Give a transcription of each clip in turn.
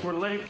We're late.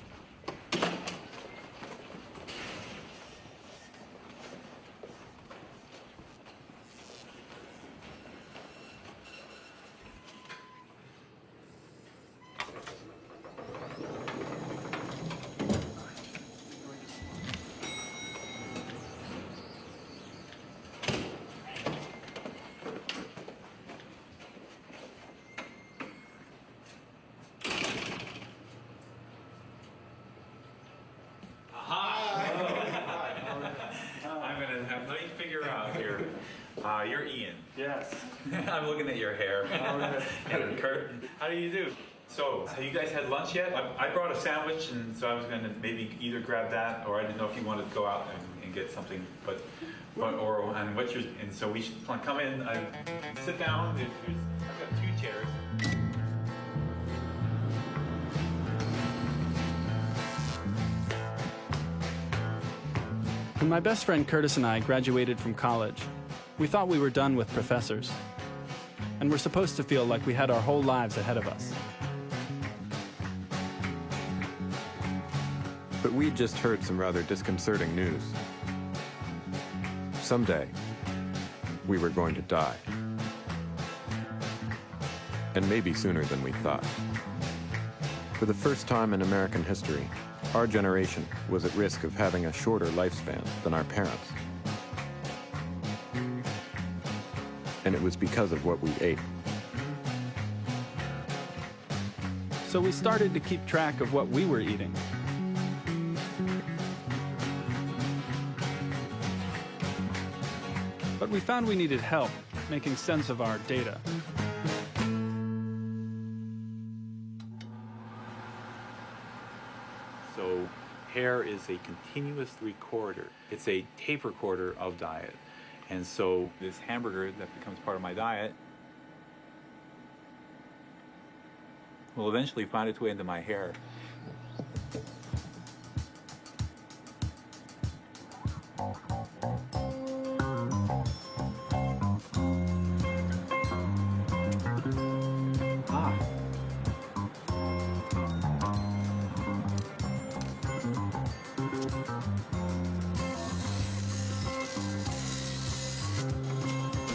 Let me figure out here. You're Ian. Yes. I'm looking at your hair. And Kurt, how do you do? So, have you guys had lunch yet? I brought a sandwich, and so I was going to maybe either grab that, or I didn't know if you wanted to go out and get something. And so we should come in. Sit down. I've got 2 chairs. When my best friend Curtis and I graduated from college, we thought we were done with professors, and we're supposed to feel like we had our whole lives ahead of us. But we'd just heard some rather disconcerting news. Someday, we were going to die. And maybe sooner than we thought. For the first time in American history, our generation was at risk of having a shorter lifespan than our parents. And it was because of what we ate. So we started to keep track of what we were eating. But we found we needed help making sense of our data. So hair is a continuous recorder. It's a tape recorder of diet. And so this hamburger that becomes part of my diet will eventually find its way into my hair.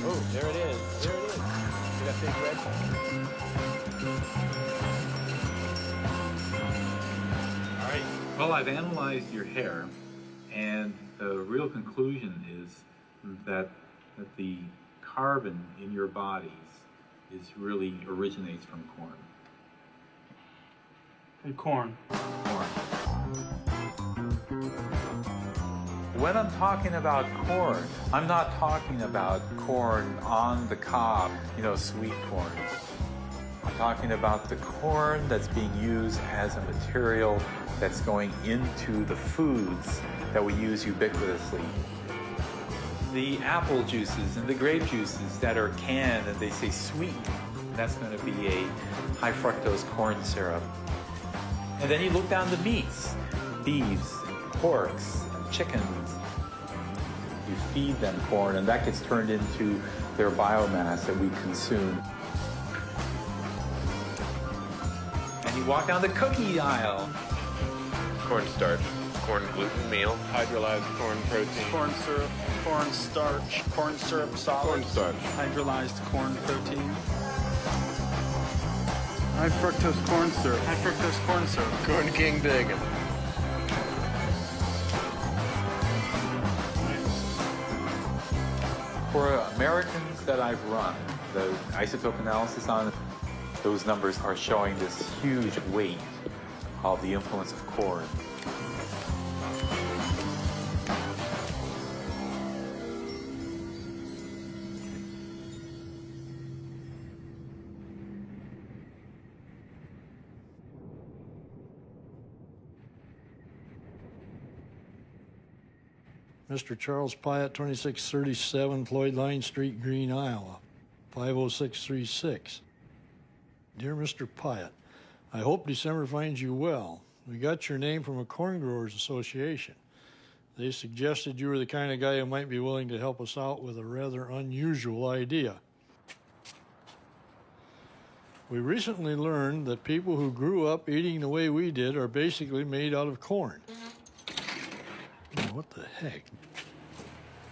Oh, there it is. There it is. See that big red one? All right. Well, I've analyzed your hair, and the real conclusion is that the carbon in your bodies really originates from corn. And corn. Corn. When I'm talking about corn, I'm not talking about corn on the cob, sweet corn. I'm talking about the corn that's being used as a material that's going into the foods that we use ubiquitously. The apple juices and the grape juices that are canned and they say sweet, that's going to be a high fructose corn syrup. And then you look down the meats, beefs, porks, chickens. You feed them corn, and that gets turned into their biomass that we consume. And you walk down the cookie aisle. Cornstarch, corn gluten meal, hydrolyzed corn protein, Corn syrup, corn starch, corn syrup solids, cornstarch, hydrolyzed corn protein. High fructose corn syrup. High fructose corn syrup. corn king bacon. For Americans that I've run the isotope analysis on, those numbers are showing this huge weight of the influence of corn. Mr. Charles Pyatt, 2637 Floyd Line Street, Green, Iowa, 50636. Dear Mr. Pyatt, I hope December finds you well. We got your name from a corn growers association. They suggested you were the kind of guy who might be willing to help us out with a rather unusual idea. We recently learned that people who grew up eating the way we did are basically made out of corn. Now, what the heck?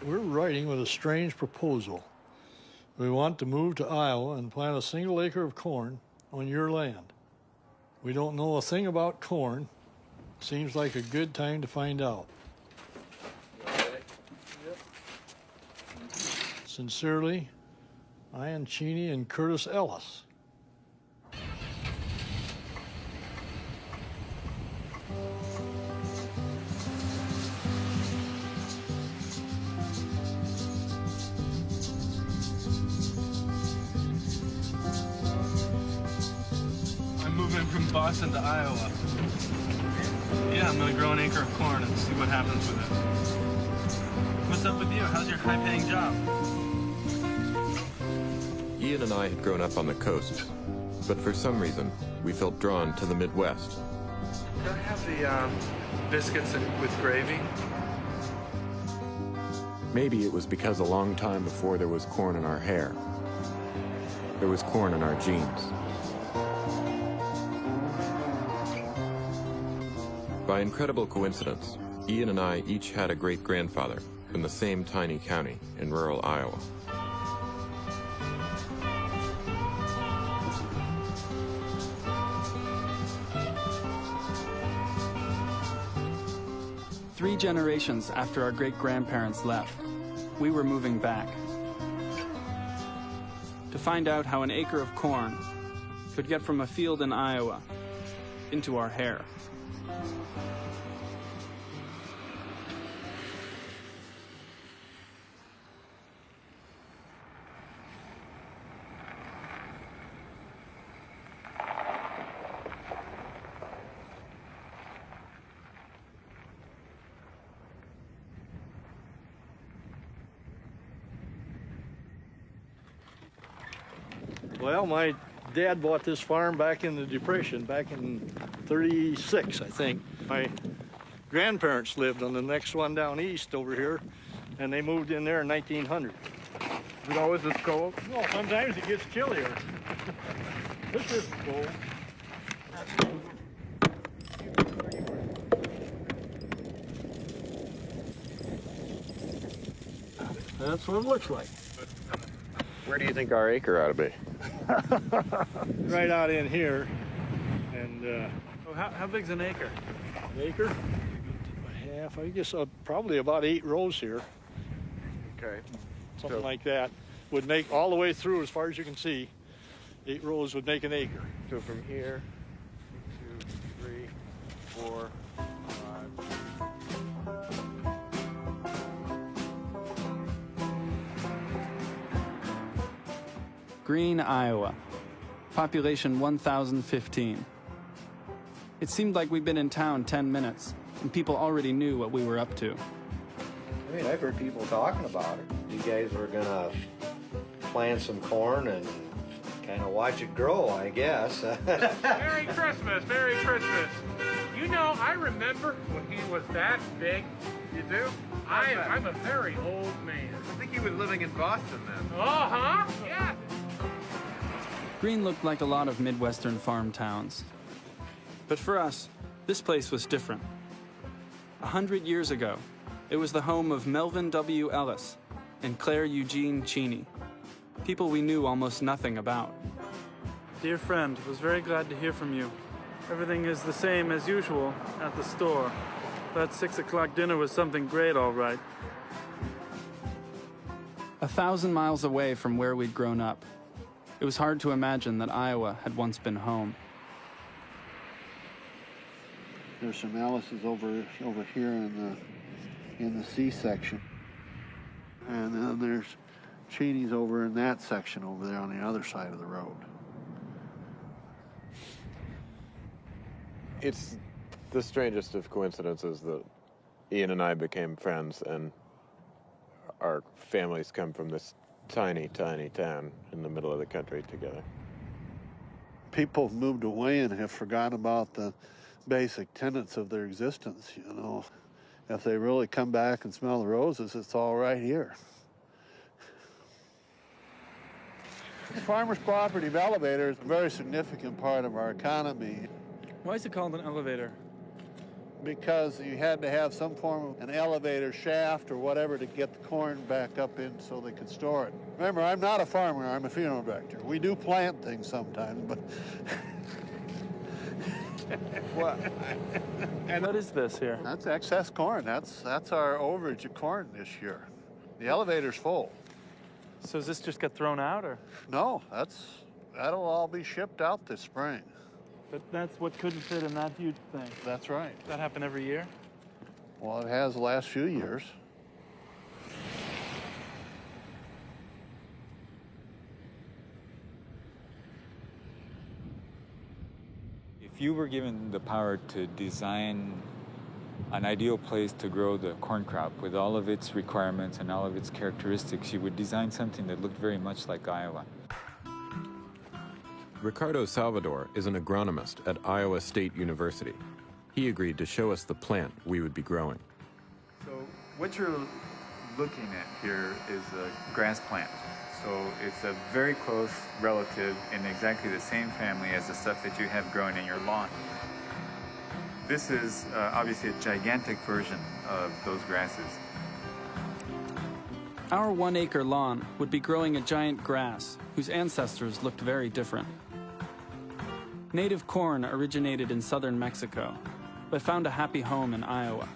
We're writing with a strange proposal. We want to move to Iowa and plant a single acre of corn on your land. We don't know a thing about corn. Seems like a good time to find out. Sincerely, Ian Cheney and Curtis Ellis. I'm moving from Boston to Iowa. Yeah, I'm gonna grow an acre of corn and see what happens with it. What's up with you? How's your high-paying job? Ian and I had grown up on the coast, but for some reason, we felt drawn to the Midwest. Can I have the biscuits with gravy? Maybe it was because a long time before there was corn in our hair, there was corn in our genes. By incredible coincidence, Ian and I each had a great-grandfather in the same tiny county in rural Iowa. Three generations after our great-grandparents left, we were moving back to find out how an acre of corn could get from a field in Iowa into our hair. Well, my dad bought this farm back in the Depression, back in 36, I think. My grandparents lived on the next one down east over here, and they moved in there in 1900. Is it always this cold? Well, sometimes it gets chillier. This is cold. That's what it looks like. Where do you think our acre ought to be? Right out in here, and How big's an acre? an acre, half, I guess probably about 8 rows here, Okay. something like that. Would make all the way through as far as you can see. 8 rows would make an acre. So from here, 2, 3, 4, 5. Green, Iowa. Population 1,015. It seemed like we'd been in town 10 minutes, and people already knew what we were up to. I mean, I've heard people talking about it. You guys were gonna plant some corn and kind of watch it grow, I guess. Merry Christmas, Merry Christmas. You know, I remember when he was that big. You do? I'm a very old man. I think he was living in Boston then. Uh-huh, yeah. Green looked like a lot of Midwestern farm towns. But for us, this place was different. 100 years ago, it was the home of Melvin W. Ellis and Claire Eugene Cheney, people we knew almost nothing about. Dear friend, was very glad to hear from you. Everything is the same as usual at the store. That 6 o'clock dinner was something great, all right. 1,000 miles away from where we'd grown up, it was hard to imagine that Iowa had once been home. There's some Alice's over here in the C section, and then there's Cheney's over in that section over there on the other side of the road. It's the strangest of coincidences that Ian and I became friends, and our families come from this tiny, tiny town in the middle of the country together. People have moved away and have forgotten about the basic tenets of their existence, you know. If they really come back and smell the roses, it's all right here. Farmers Cooperative elevator is a very significant part of our economy Why is it called an elevator? because you had to have some form of an elevator shaft or whatever to get the corn back up in so they could store it. Remember, I'm not a farmer, I'm a funeral director. We do plant things sometimes, but And what is this here? that's excess corn. That's our overage of corn this year. The elevator's full. So does this just get thrown out, or? No, that'll all be shipped out this spring. But that's what couldn't fit in that huge thing. That's right. Does that happen every year? Well, it has the last few years. If you were given the power to design an ideal place to grow the corn crop with all of its requirements and all of its characteristics, you would design something that looked very much like Iowa. Ricardo Salvador is an agronomist at Iowa State University. He agreed to show us the plant we would be growing. So what you're looking at here is a grass plant. So it's a very close relative in exactly the same family as the stuff that you have growing in your lawn. This is obviously a gigantic version of those grasses. Our 1 acre lawn would be growing a giant grass whose ancestors looked very different. Native corn originated in southern Mexico, but found a happy home in Iowa,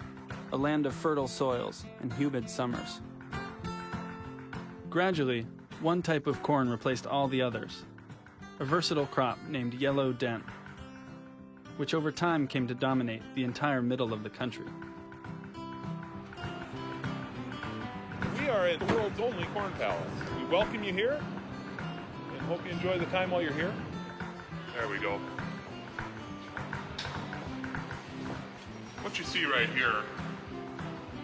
a land of fertile soils and humid summers. Gradually, one type of corn replaced all the others, a versatile crop named yellow dent, which over time came to dominate the entire middle of the country. We are at the world's only corn palace. We welcome you here and hope you enjoy the time while you're here. There we go. What you see right here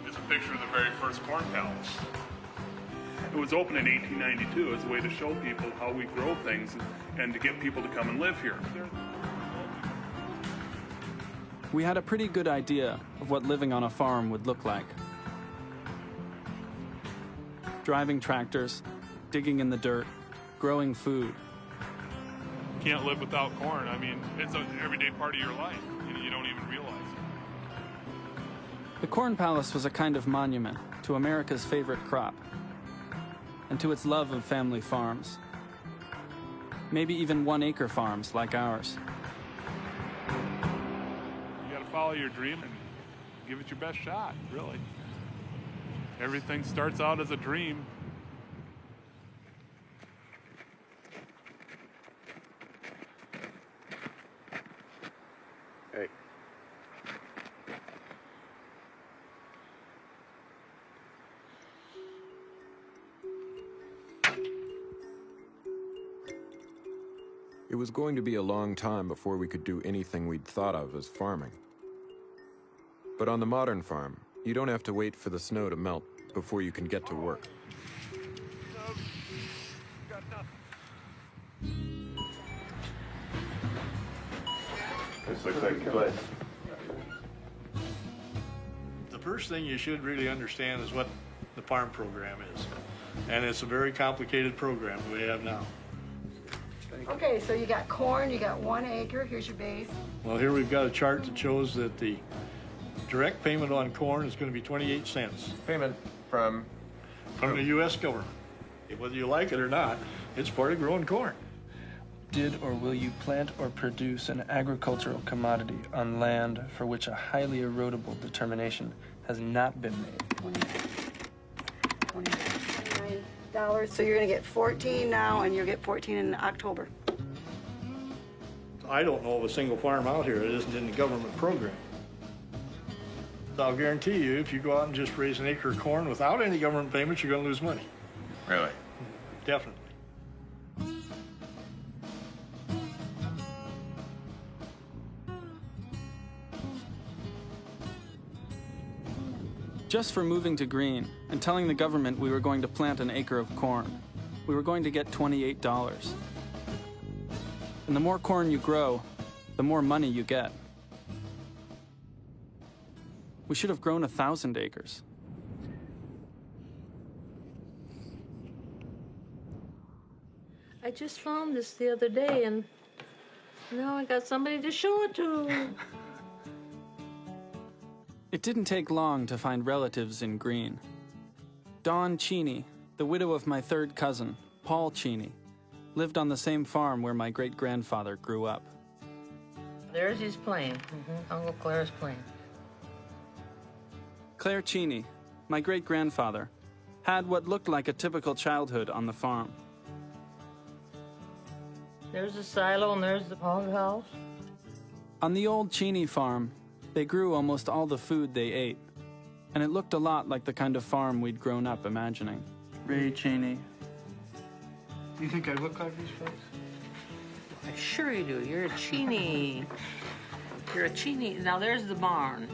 is a picture of the very first corn palace. It was opened in 1892 as a way to show people how we grow things and to get people to come and live here. We had a pretty good idea of what living on a farm would look like. Driving tractors, digging in the dirt, growing food. Can't live without corn. I mean, it's an everyday part of your life. You don't even realize it. The Corn Palace was a kind of monument to America's favorite crop and to its love of family farms. Maybe even 1 acre farms like ours. You gotta follow your dream and give it your best shot, really. Everything starts out as a dream. Hey. It was going to be a long time before we could do anything we'd thought of as farming. But on the modern farm, you don't have to wait for the snow to melt before you can get to work. This looks like good. The first thing you should really understand is what the farm program is. And it's a very complicated program we have now. Okay, so you got corn, you got 1 acre, here's your base. Well, here we've got a chart that shows that the direct payment on corn is going to be 28 cents Payment from from the U.S. government. Whether you like it or not, it's part of growing corn. Did or will you plant or produce an agricultural commodity on land for which a highly erodible determination has not been made? $29. So you're gonna get 14 now, and you'll get 14 in October. I don't know of a single farm out here that isn't in the government program. So I'll guarantee you, if you go out and just raise an acre of corn without any government payments, you're gonna lose money. Really? Definitely. Just for moving to Green and telling the government we were going to plant an acre of corn, we were going to get $28. And the more corn you grow, the more money you get. We should have grown 1,000 acres. just found this the other day, and now I got somebody to show it to. It didn't take long to find relatives in Green. Dawn Cheney, the widow of my third cousin, Paul Cheney, lived on the same farm where my great-grandfather grew up. There's his plane. Uncle Claire's plane. Claire Cheney, my great-grandfather, had what looked like a typical childhood on the farm. There's the silo and there's the hog house. On the old Cheney farm, they grew almost all the food they ate, and it looked a lot like the kind of farm we'd grown up imagining. Ray Cheney. You think I look like these folks? Sure you do. You're a Cheney. You're a Cheney. Now there's the barn.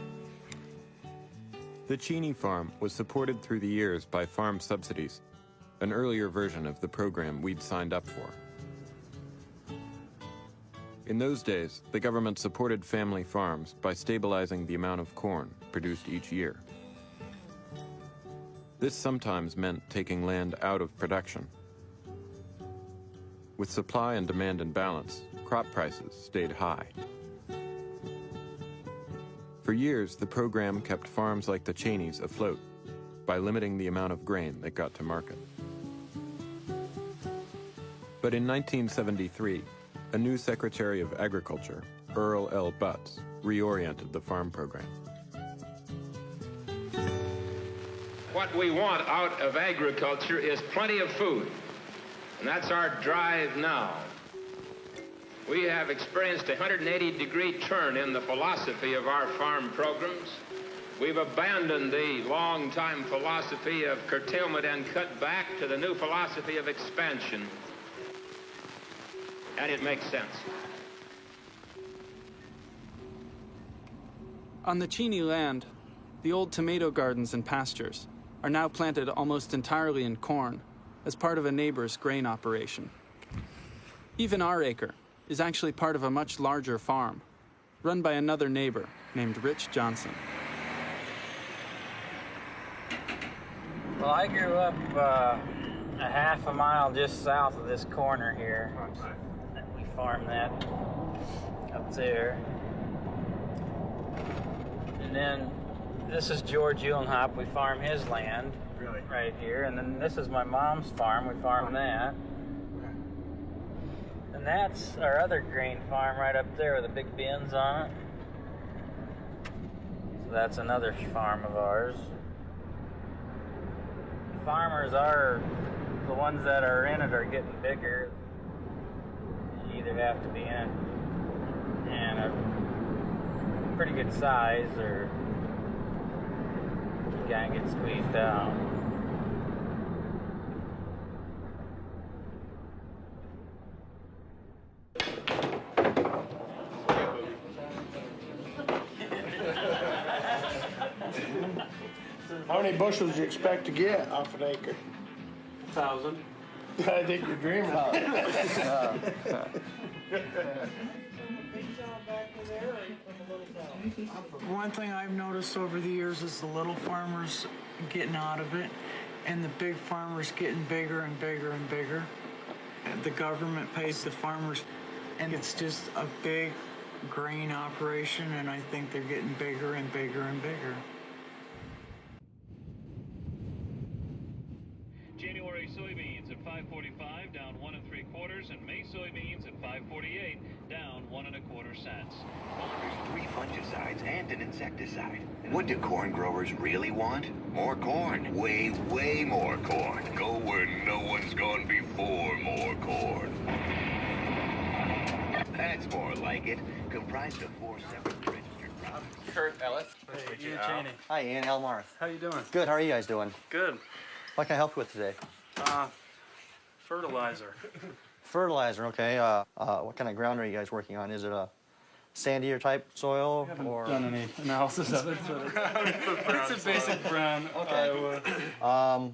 The Cheney farm was supported through the years by farm subsidies, an earlier version of the program we'd signed up for. In those days, the government supported family farms by stabilizing the amount of corn produced each year. This sometimes meant taking land out of production. With supply and demand in balance, crop prices stayed high. For years, the program kept farms like the Cheneys afloat by limiting the amount of grain that got to market. But in 1973, a new Secretary of Agriculture, Earl L. Butts, reoriented the farm program. What we want out of agriculture is plenty of food, and that's our drive now. We have experienced a 180-degree turn in the philosophy of our farm programs. We've abandoned the long-time philosophy of curtailment and cut back to the new philosophy of expansion. And it makes sense. On the Cheney land, the old tomato gardens and pastures are now planted almost entirely in corn as part of a neighbor's grain operation. Even our acre is actually part of a much larger farm, run by another neighbor named Rich Johnson. Well, I grew up a half a mile just south of this corner here. We farm that up there. And then this is George Uhlenhop. We farm his land right here. And then this is my mom's farm. We farm that. And that's our other grain farm right up there with the big bins on it. So that's another farm of ours. Farmers are, the ones that are in it are getting bigger. You either have to be in it and a pretty good size, or you kind of get squeezed out. How many bushels do you expect to get off an acre? 1,000. I think you're dreaming. One thing I've noticed over the years is the little farmers getting out of it and the big farmers getting bigger and bigger and bigger. And the government pays the farmers, and it's just a big grain operation, and I think they're getting bigger and bigger and bigger. January soybeans at 5.45, down 1 3/4, and May soybeans at 5.48, down 1 1/4 cents. There's 3 fungicides and an insecticide. What do corn growers really want? More corn. Way, way more corn. Go where no one's gone before. More corn. That's more like it. Comprised of 4 separate registered products. Kurt Ellis. Ian Cheney. Hi, Ian Elmarth. How you doing? Good. How are you guys doing? Good. What can I help you with today? Fertilizer. Fertilizer. Okay. What kind of ground are you guys working on? Is it a sandier type soil, or Done any analysis of it? It's a basic brown. Okay.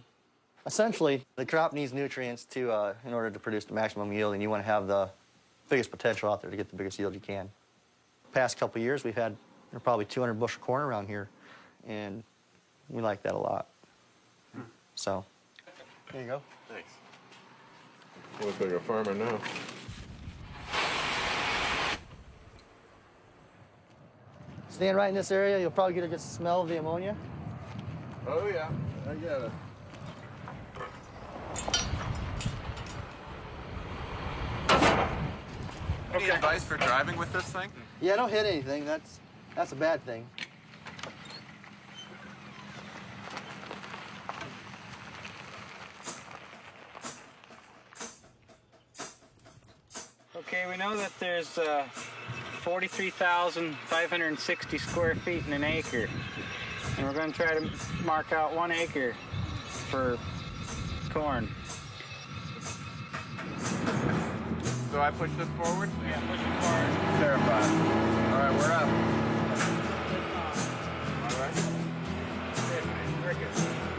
Essentially, the crop needs nutrients to in order to produce the maximum yield, and you want to have the biggest potential out there to get the biggest yield you can. Past couple of years, we've had probably 200 bushel corn around here, and we like that a lot. So, there you go. Thanks. Looks like a farmer now. Stand right in this area, you'll probably get a good smell of the ammonia. Oh yeah, I get it. Any advice for driving with this thing? Yeah, don't hit anything. That's a bad thing. Okay, we know that there's 43,560 square feet in an acre. And we're going to try to mark out 1 acre for corn. So I push this forward? Yeah, push it forward. Terrified. All right, we're up. All right.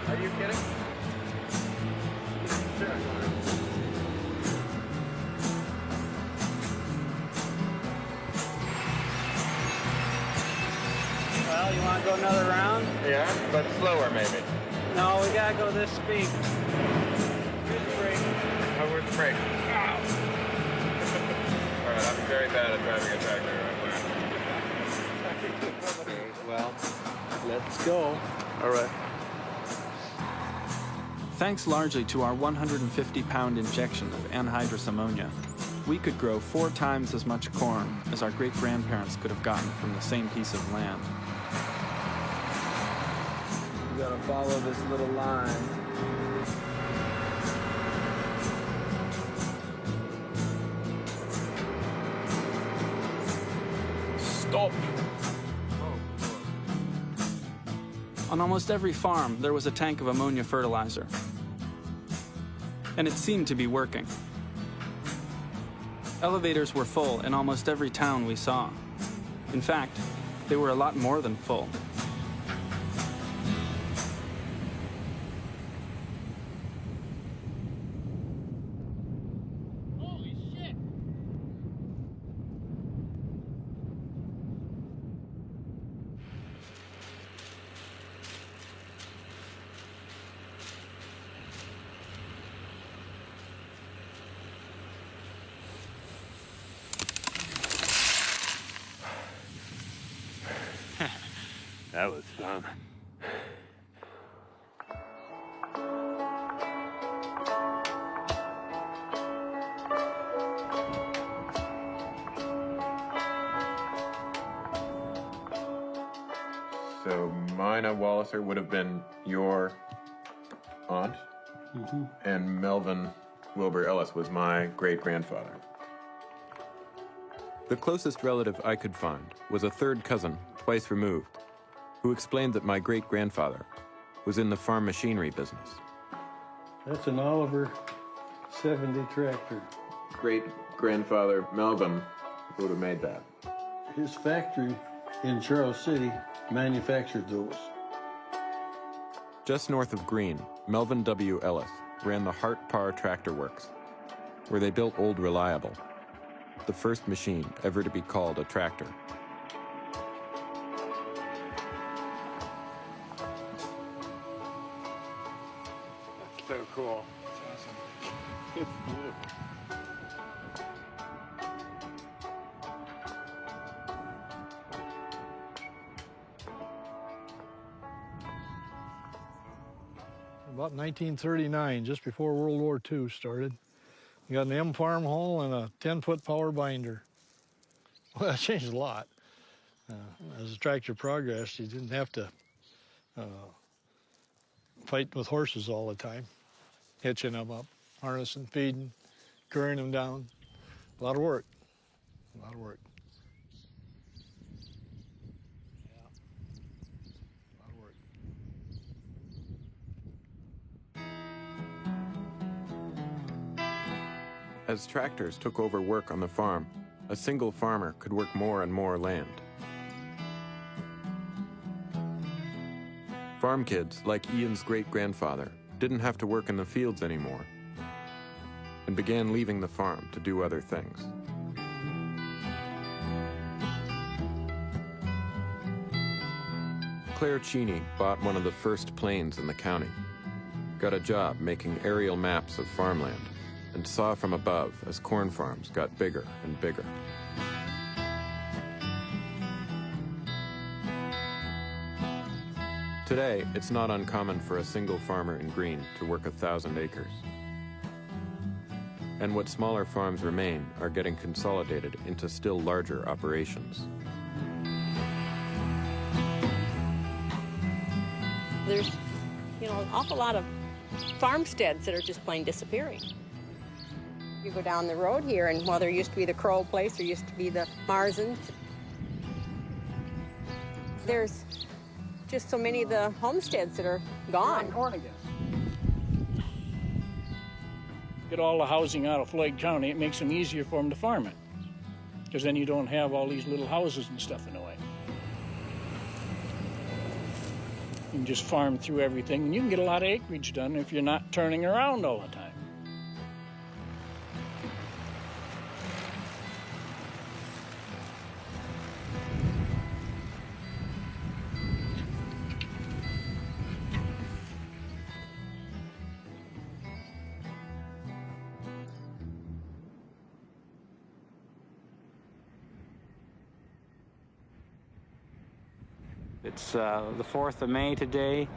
Are you kidding? Sure. Well, you want to go another round? Yeah, but slower maybe. No, we got to go this speed. Here's the brake. Oh, where's the brake? All right, I'm very bad at driving a tractor. Well, let's go. All right. Thanks largely to our 150-pound injection of anhydrous ammonia, we could grow 4 times as much corn as our great-grandparents could have gotten from the same piece of land. You gotta follow this little line. Stop! On almost every farm, there was a tank of ammonia fertilizer. And it seemed to be working. Elevators were full in almost every town we saw. In fact, they were a lot more than full. That was fun. So Mina Walliser would have been your aunt, and Melvin Wilbur Ellis was my great-grandfather. The closest relative I could find was a third cousin, twice removed, who explained that my great-grandfather was in the farm machinery business. That's an Oliver 70 tractor. Great-grandfather Melvin would have made that. His factory in Charles City manufactured those. Just north of Greene, Melvin W. Ellis ran the Hart Parr Tractor Works, where they built Old Reliable, the first machine ever to be called a tractor. That's so cool. It's beautiful. About 1939, just before World War II started. You got an M farm hole and a 10-foot power binder. Well, that changed a lot. As the tractor progressed, you didn't have to fight with horses all the time, hitching them up, harnessing, feeding, carrying them down. A lot of work. A lot of work. As tractors took over work on the farm, a single farmer could work more and more land. Farm kids, like Ian's great-grandfather, didn't have to work in the fields anymore and began leaving the farm to do other things. Claire Cheney bought one of the first planes in the county, got a job making aerial maps of farmland, and saw from above as corn farms got bigger and bigger. Today, it's not uncommon for a single farmer in Greene to work 1,000 acres. And what smaller farms remain are getting consolidated into still larger operations. There's, an awful lot of farmsteads that are just plain disappearing. You go down the road here, and there used to be the Crow place, there used to be the Marzens. There's just so many of the homesteads that are gone. Corn again. Get all the housing out of Floyd County, it makes them easier for them to farm it. Because then you don't have all these little houses and stuff in the way. You can just farm through everything, and you can get a lot of acreage done if you're not turning around all the time. It's the 4th of May today,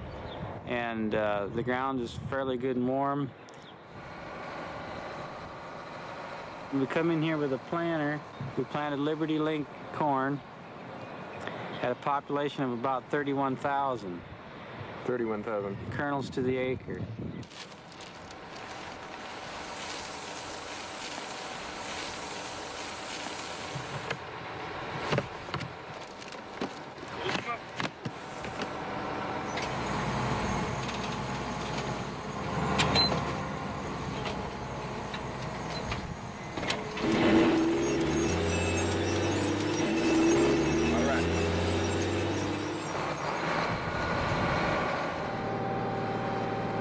and the ground is fairly good and warm. We come in here with a planter. We planted Liberty Link corn. Had a population of about 31,000. 31,000. Kernels to the acre.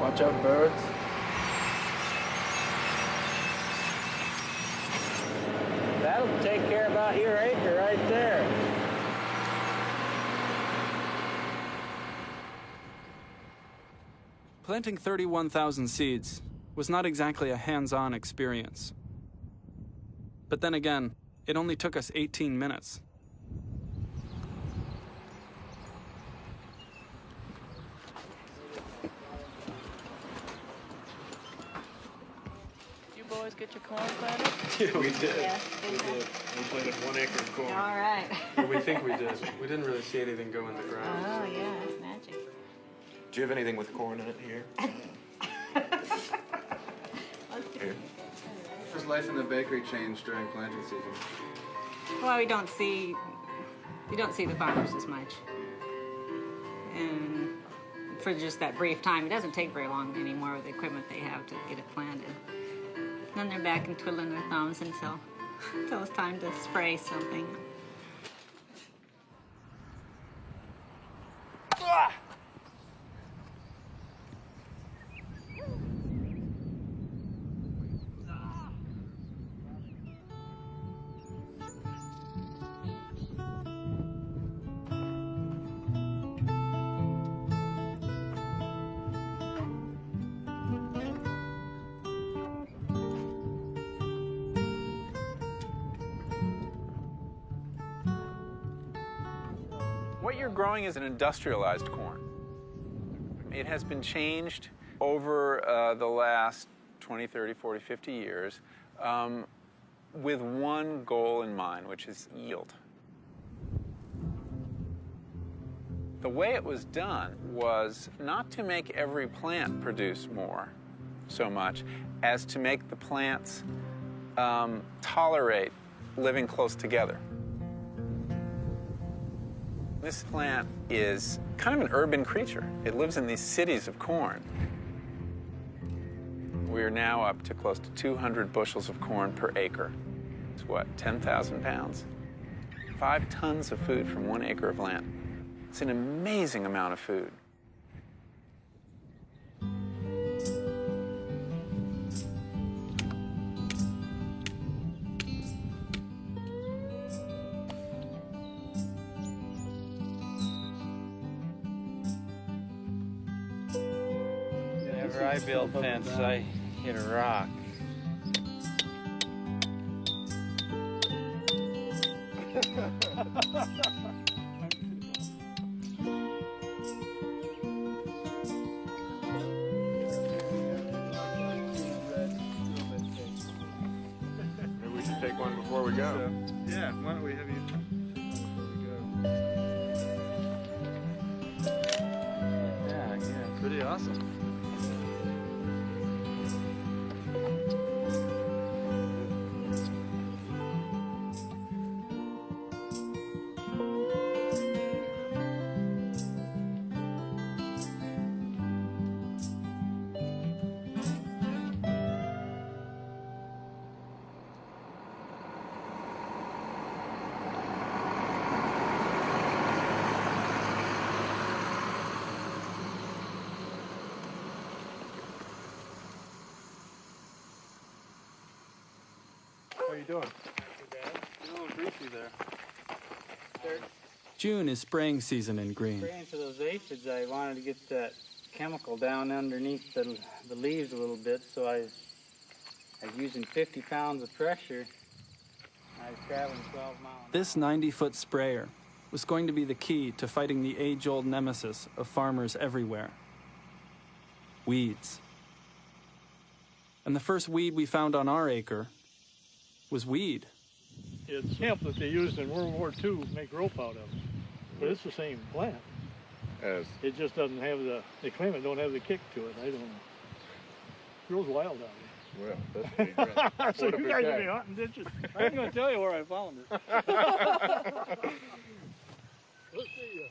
Watch out, birds. That'll take care about your acre right there. Planting 31,000 seeds was not exactly a hands-on experience. But then again, it only took us 18 minutes. Boys get your corn planted? Yeah, we did. Yeah, We did. We planted 1 acre of corn. All right. Or we think we did. We didn't really see anything go in the ground. Oh, yeah, that's magic. Do you have anything with corn in it here? Here. How's life in the bakery changed during planting season? Well, we don't see the farmers as much. And for just that brief time, it doesn't take very long anymore with the equipment they have to get it planted. Then they're back and twiddling their thumbs until it's time to spray something. What you're growing is an industrialized corn. It has been changed over the last 20, 30, 40, 50 years with one goal in mind, which is yield. The way it was done was not to make every plant produce more so much as to make the plants tolerate living close together. This plant is kind of an urban creature. It lives in these cities of corn. We're now up to close to 200 bushels of corn per acre. It's what, 10,000 pounds? 5 tons of food from 1 acre of land. It's an amazing amount of food. Whenever I build fence, I hit a rock. Maybe we should take one before we go. Yeah, why don't we have you? Yeah, pretty awesome. How you doing? A little greasy there. Start June is spraying season in Green. spraying for those aphids. I wanted to get that chemical down underneath the leaves a little bit, so I was using 50 pounds of pressure. I was traveling 12 miles. This 90-foot sprayer was going to be the key to fighting the age-old nemesis of farmers everywhere: weeds. And the first weed we found on our acre was weed. It's hemp that they used in World War II to make rope out of. But it's the same plant. As It just doesn't have they claim it don't have the kick to it. I don't know. It grows wild out well, that's pretty great. here. So What a you big guys guy. will be hunting ditches. I ain't gonna tell you where I found it. We'll see you.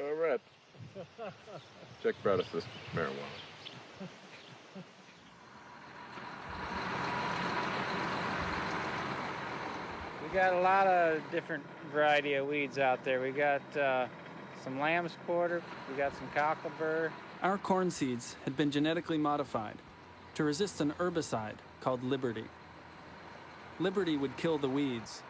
All right. Jack brought us this marijuana. We got a lot of different variety of weeds out there. We got some lamb's quarter, we got some cocklebur. Our corn seeds had been genetically modified to resist an herbicide called Liberty. Liberty would kill the weeds,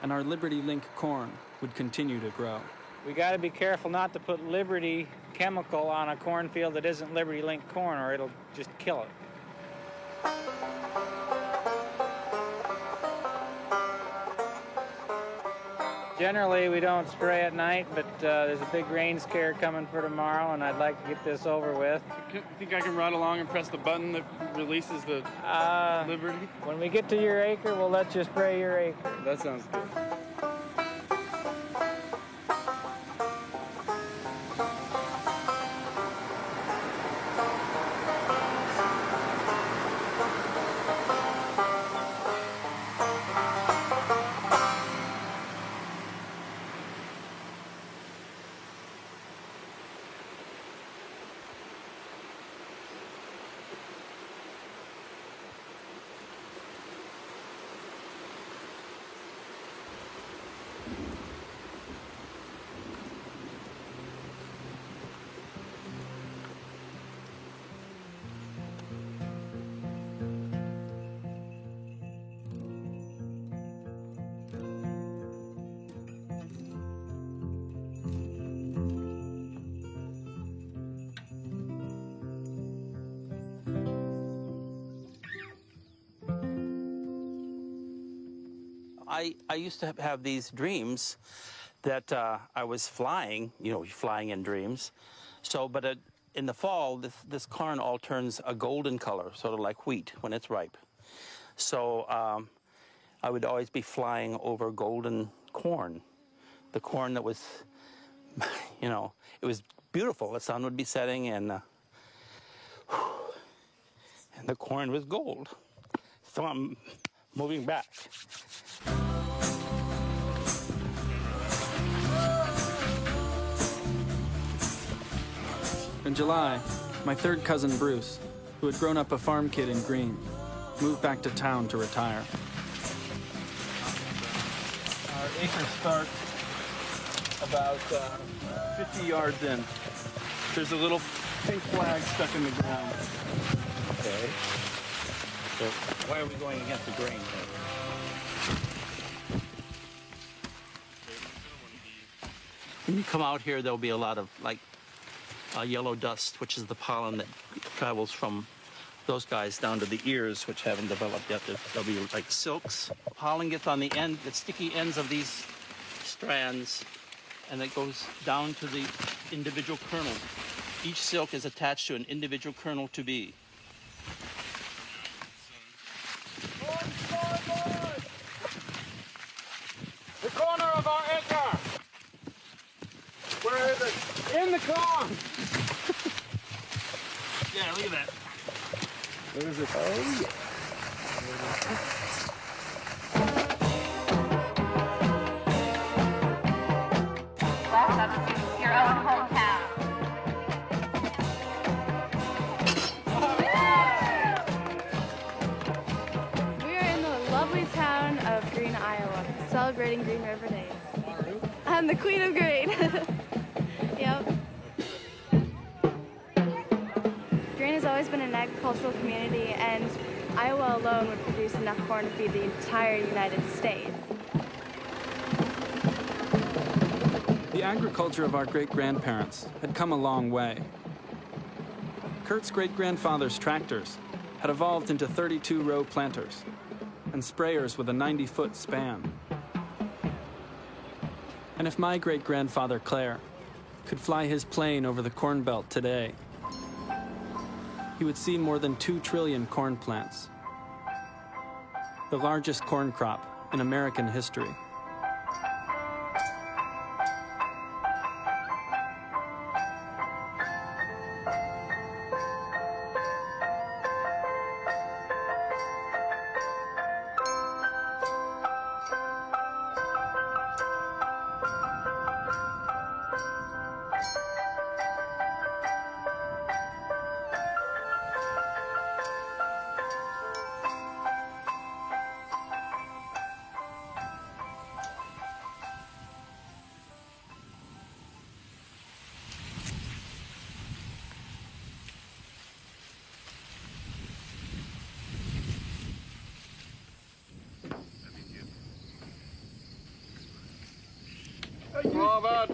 and our Liberty Link corn would continue to grow. We got to be careful not to put Liberty chemical on a cornfield that isn't Liberty Link corn, or it'll just kill it. Generally, we don't spray at night, but there's a big rain scare coming for tomorrow, and I'd like to get this over with. You think I can ride along and press the button that releases the Liberty? When we get to your acre, we'll let you spray your acre. That sounds good. I used to have these dreams that I was flying, flying in dreams. So, but in the fall, this corn all turns a golden color, sort of like wheat when it's ripe. So I would always be flying over golden corn, the corn that was, it was beautiful. The sun would be setting, and the corn was gold. So I'm moving back. In July, my third cousin Bruce, who had grown up a farm kid in Green, moved back to town to retire. Our acre starts about 50 yards in. There's a little pink flag stuck in the ground. Okay. So why are we going against the grain here? When you come out here, there'll be a lot of yellow dust, which is the pollen that travels from those guys down to the ears, which haven't developed yet. There'll be like silks. Pollen gets on the sticky ends of these strands, and it goes down to the individual kernel. Each silk is attached to an individual kernel to be. The corner of our acre! Where is it? In the corn! Yeah, look at that. Where is it? Oh, Welcome to your own hometown. We are in the lovely town of Green, Iowa, celebrating Green River Days. I'm the Queen of Green. Yep. Green has always been an agricultural community, and Iowa alone would produce enough corn to feed the entire United States. The agriculture of our great-grandparents had come a long way. Kurt's great-grandfather's tractors had evolved into 32-row planters and sprayers with a 90-foot span. And if my great-grandfather Claire could fly his plane over the Corn Belt today, he would see more than 2 trillion corn plants, the largest corn crop in American history. Robert!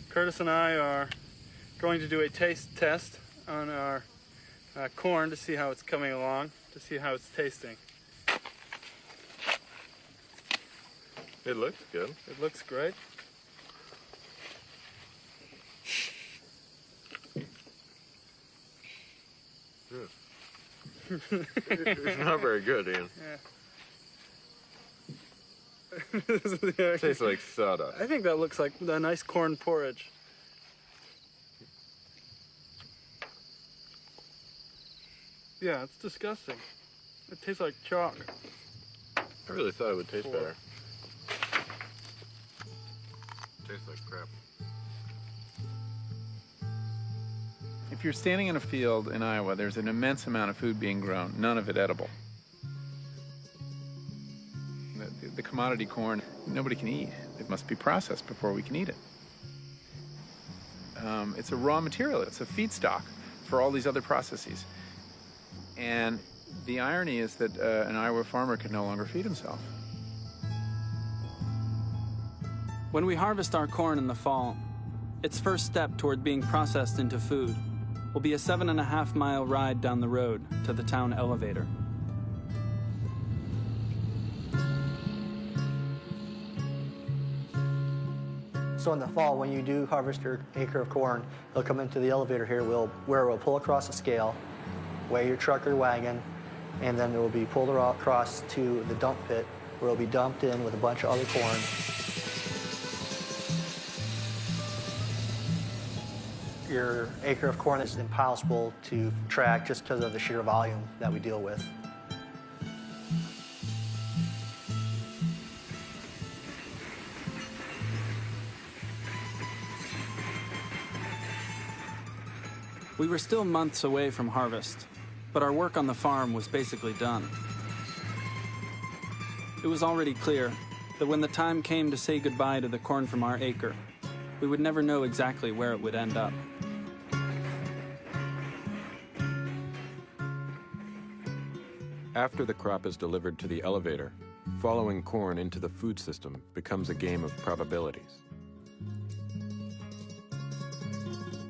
Curtis and I are going to do a taste test on our corn to see how it's coming along, to see how it's tasting. It looks good. It looks great. It's not very good, Ian. Yeah. Tastes like soda. I think that looks like a nice corn porridge. Yeah, it's disgusting. It tastes like chalk. I really thought it would taste better. Tastes like crap. If you're standing in a field in Iowa, there's an immense amount of food being grown, none of it edible. The commodity corn, nobody can eat. It must be processed before we can eat it. It's a raw material. It's a feedstock for all these other processes. And the irony is that an Iowa farmer can no longer feed himself. When we harvest our corn in the fall, its first step toward being processed into food will be a 7.5-mile ride down the road to the town elevator. So in the fall, when you do harvest your acre of corn, it'll come into the elevator here, where we'll pull across a scale, weigh your truck or wagon, and then it will be pulled across to the dump pit, where it'll be dumped in with a bunch of other corn. Your acre of corn is impossible to track just because of the sheer volume that we deal with. We were still months away from harvest, but our work on the farm was basically done. It was already clear that when the time came to say goodbye to the corn from our acre, we would never know exactly where it would end up. After the crop is delivered to the elevator, following corn into the food system becomes a game of probabilities.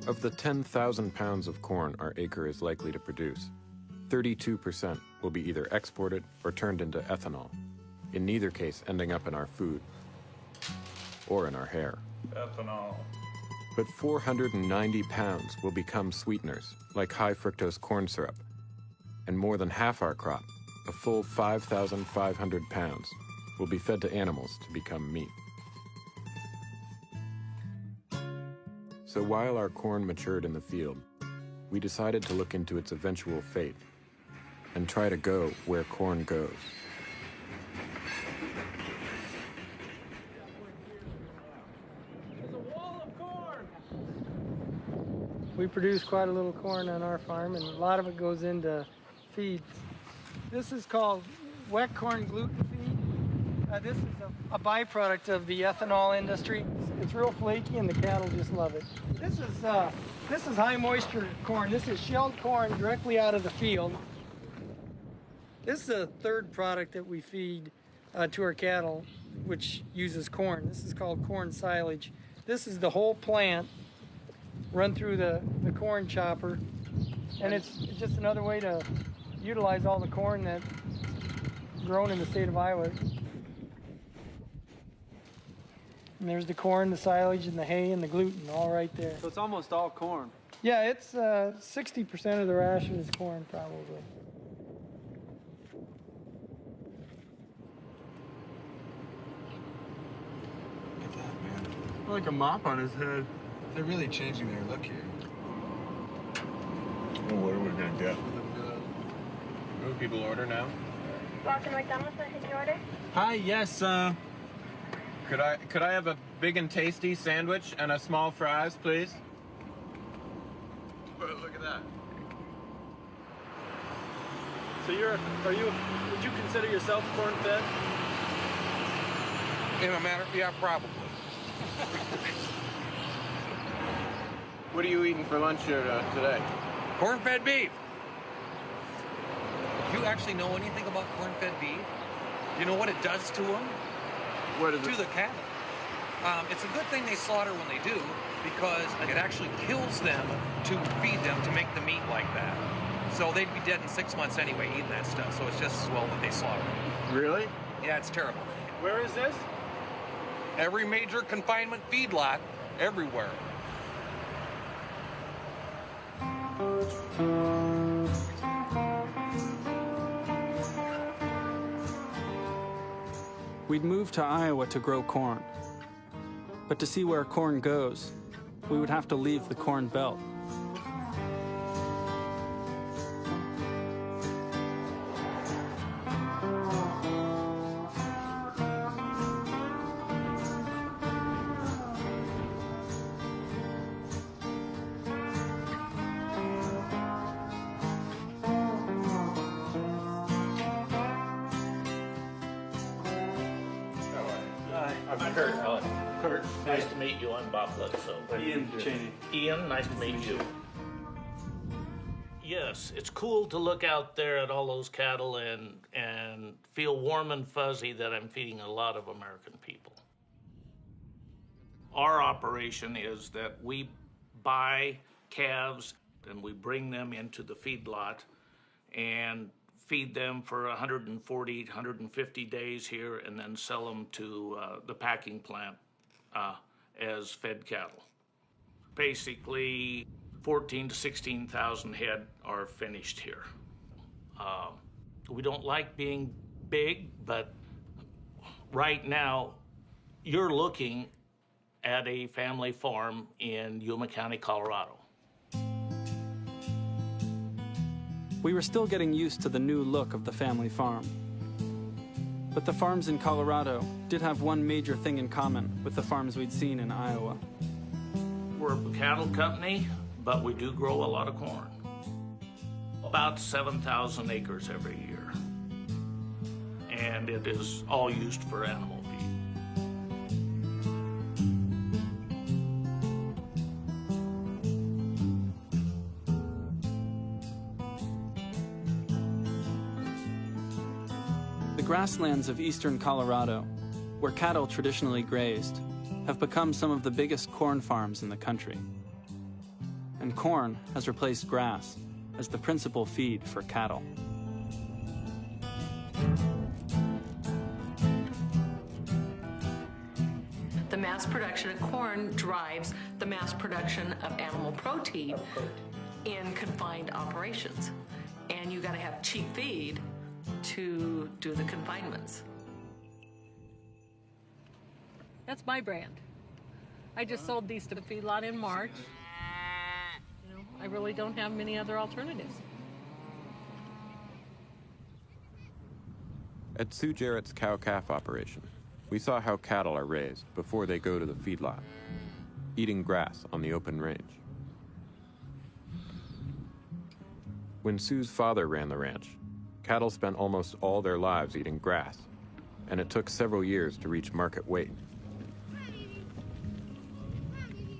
Of the 10,000 pounds of corn our acre is likely to produce, 32% will be either exported or turned into ethanol, in neither case ending up in our food or in our hair. Ethanol. But 490 pounds will become sweeteners, like high fructose corn syrup, and more than half our crop, a full 5,500 pounds, will be fed to animals to become meat. So while our corn matured in the field, we decided to look into its eventual fate and try to go where corn goes. We produce quite a little corn on our farm, and a lot of it goes into feeds. This is called wet corn gluten feed. This is a byproduct of the ethanol industry. It's real flaky, and the cattle just love it. This is high moisture corn. This is shelled corn directly out of the field. This is the third product that we feed to our cattle, which uses corn. This is called corn silage. This is the whole plant run through the corn chopper, and it's just another way to utilize all the corn that's grown in the state of Iowa. And there's the corn, the silage, and the hay, and the gluten all right there. So it's almost all corn. Yeah, it's 60% of the ration is corn, probably. Look at that, man. Like a mop on his head. They're really changing their look here. Well, what are we gonna get? Will people order now? Welcome to McDonald's. Can I take your order? Hi, yes, could I have a big and tasty sandwich and a small fries, please? Look at that. So would you consider yourself corn-fed? In a matter, yeah, probably. What are you eating for lunch here today? Corn-fed beef. Do you actually know anything about corn-fed beef? You know what it does to them? What is it? To the cattle. It's a good thing they slaughter when they do, because it actually kills them to feed them to make the meat like that. So they'd be dead in 6 months anyway eating that stuff, so it's just as well that they slaughter them. Really? Yeah, it's terrible. Where is this? Every major confinement feedlot, everywhere. We'd moved to Iowa to grow corn. But to see where corn goes, we would have to leave the Corn Belt. I'm Kurt. Kurt, nice to meet you. I'm Bob Bledsoe. Ian Cheney. Ian, nice to meet you. Yes, it's cool to look out there at all those cattle and feel warm and fuzzy that I'm feeding a lot of American people. Our operation is that we buy calves and we bring them into the feedlot and feed them for 140, 150 days here, and then sell them to the packing plant as fed cattle. Basically, 14 to 16,000 head are finished here. We don't like being big, but right now, you're looking at a family farm in Yuma County, Colorado. We were still getting used to the new look of the family farm. But the farms in Colorado did have one major thing in common with the farms we'd seen in Iowa. We're a cattle company, but we do grow a lot of corn. About 7,000 acres every year. And it is all used for animal feed. The grasslands of eastern Colorado, where cattle traditionally grazed, have become some of the biggest corn farms in the country. And corn has replaced grass as the principal feed for cattle. The mass production of corn drives the mass production of animal protein in confined operations. And you got to have cheap feed to do the confinements. That's my brand. I just sold these to the feedlot in March. You know, I really don't have many other alternatives. At Sue Jarrett's cow-calf operation, we saw how cattle are raised before they go to the feedlot, eating grass on the open range. When Sue's father ran the ranch, cattle spent almost all their lives eating grass, and it took several years to reach market weight.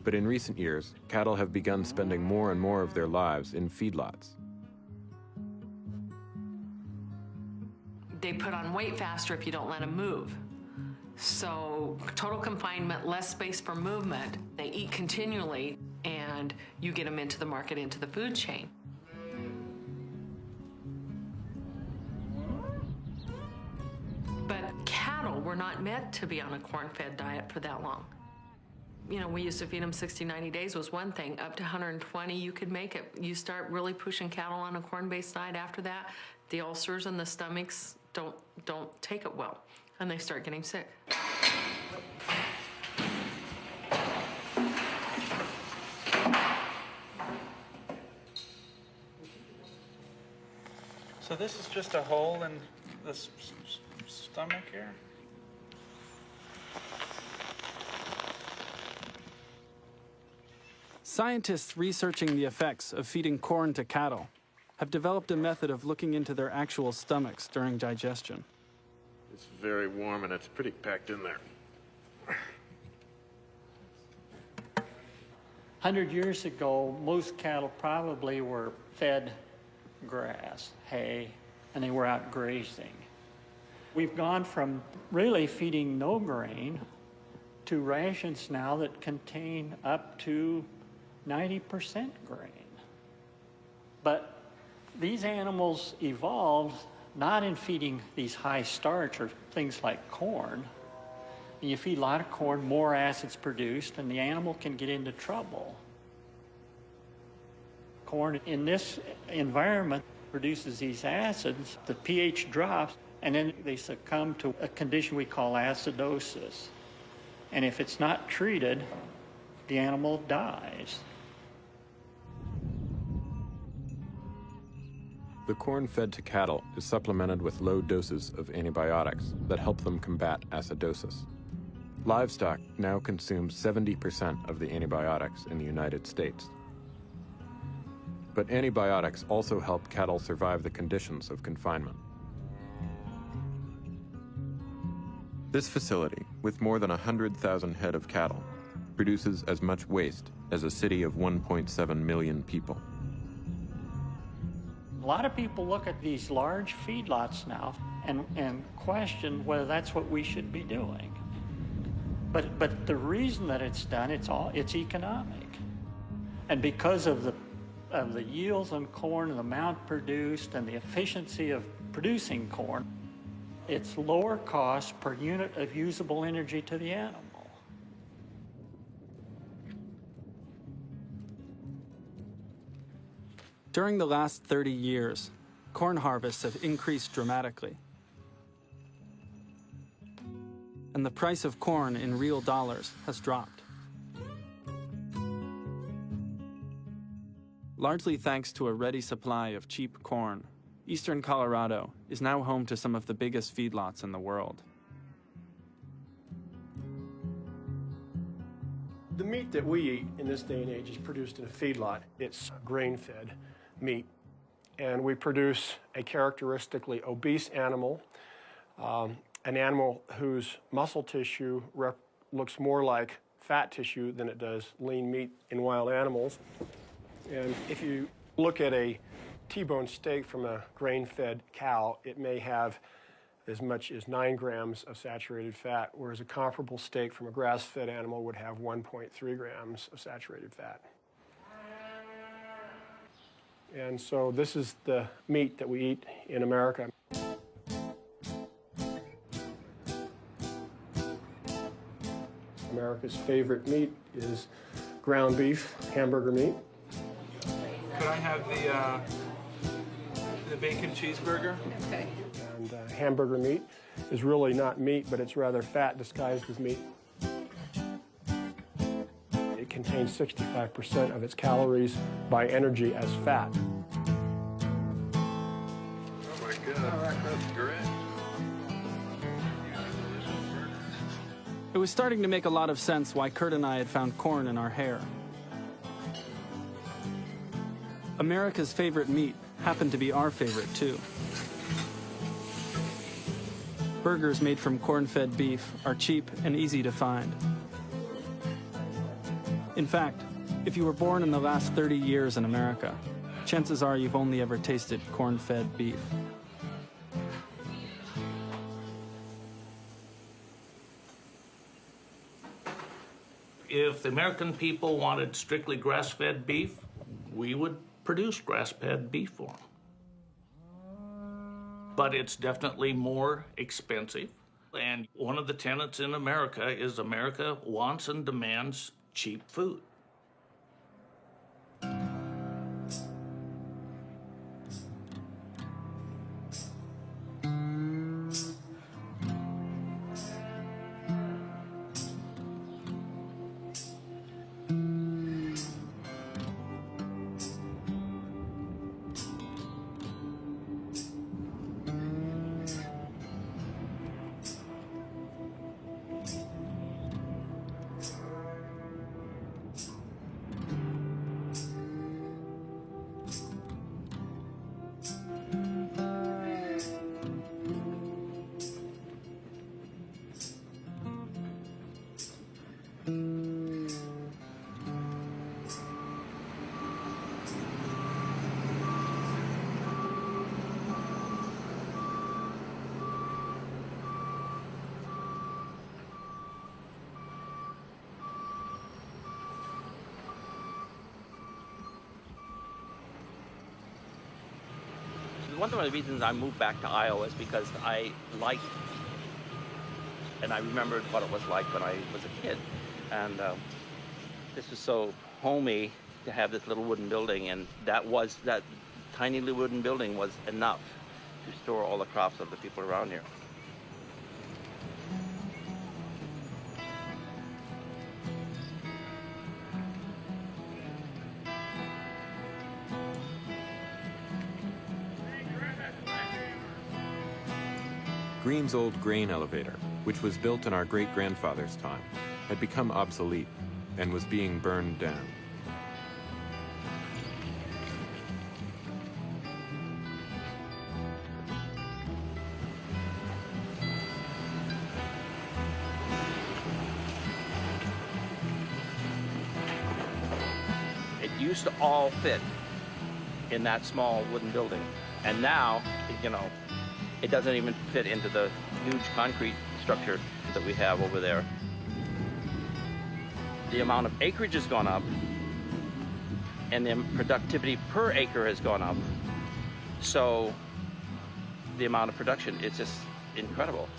But in recent years, cattle have begun spending more and more of their lives in feedlots. They put on weight faster if you don't let them move. So total confinement, less space for movement. They eat continually, and you get them into the market, into the food chain. But cattle were not meant to be on a corn-fed diet for that long. You know, we used to feed them 60, 90 days was one thing. Up to 120, you could make it. You start really pushing cattle on a corn-based diet after that, the ulcers and the stomachs don't take it well, and they start getting sick. So this is just a hole in the stomach here? Scientists researching the effects of feeding corn to cattle have developed a method of looking into their actual stomachs during digestion. It's very warm and it's pretty packed in there. 100 years ago, most cattle probably were fed grass, hay, and they were out grazing. We've gone from really feeding no grain to rations now that contain up to 90% grain. But these animals evolved not in feeding these high starch or things like corn. You feed a lot of corn, more acid's produced, and the animal can get into trouble. Corn in this environment produces these acids, the pH drops, and then they succumb to a condition we call acidosis. And if it's not treated, the animal dies. The corn fed to cattle is supplemented with low doses of antibiotics that help them combat acidosis. Livestock now consumes 70% of the antibiotics in the United States. But antibiotics also help cattle survive the conditions of confinement. This facility, with more than 100,000 head of cattle, produces as much waste as a city of 1.7 million people. A lot of people look at these large feedlots now and question whether that's what we should be doing. But the reason that it's done, it's economic. And because of the yields on corn and the amount produced and the efficiency of producing corn, it's lower cost per unit of usable energy to the animal. During the last 30 years, corn harvests have increased dramatically. And the price of corn in real dollars has dropped. Largely thanks to a ready supply of cheap corn, eastern Colorado is now home to some of the biggest feedlots in the world. The meat that we eat in this day and age is produced in a feedlot. It's grain-fed meat, and we produce a characteristically obese animal, an animal whose muscle tissue looks more like fat tissue than it does lean meat in wild animals. And if you look at a T-bone steak from a grain-fed cow, it may have as much as 9 grams of saturated fat, whereas a comparable steak from a grass-fed animal would have 1.3 grams of saturated fat. And so this is the meat that we eat in America. America's favorite meat is ground beef, hamburger meat. Could I have the bacon cheeseburger? Okay. And hamburger meat is really not meat, but it's rather fat disguised as meat. It contains 65% of its calories by energy as fat. Oh my God, that's great. It was starting to make a lot of sense why Kurt and I had found corn in our hair. America's favorite meat happened to be our favorite, too. Burgers made from corn-fed beef are cheap and easy to find. In fact, if you were born in the last 30 years in America, chances are you've only ever tasted corn-fed beef. If the American people wanted strictly grass-fed beef, we would produce grass-fed beef for them. But it's definitely more expensive. And one of the tenets in America is America wants and demands cheap food. One of the reasons I moved back to Iowa is because I liked and I remembered what it was like when I was a kid. And this was so homey to have this little wooden building, and that tiny little wooden building was enough to store all the crops of the people around here. Green's old grain elevator, which was built in our great-grandfather's time, had become obsolete and was being burned down. It used to all fit in that small wooden building, and now, you know, it doesn't even fit into the huge concrete structure that we have over there. The amount of acreage has gone up, and the productivity per acre has gone up. So the amount of production is just incredible.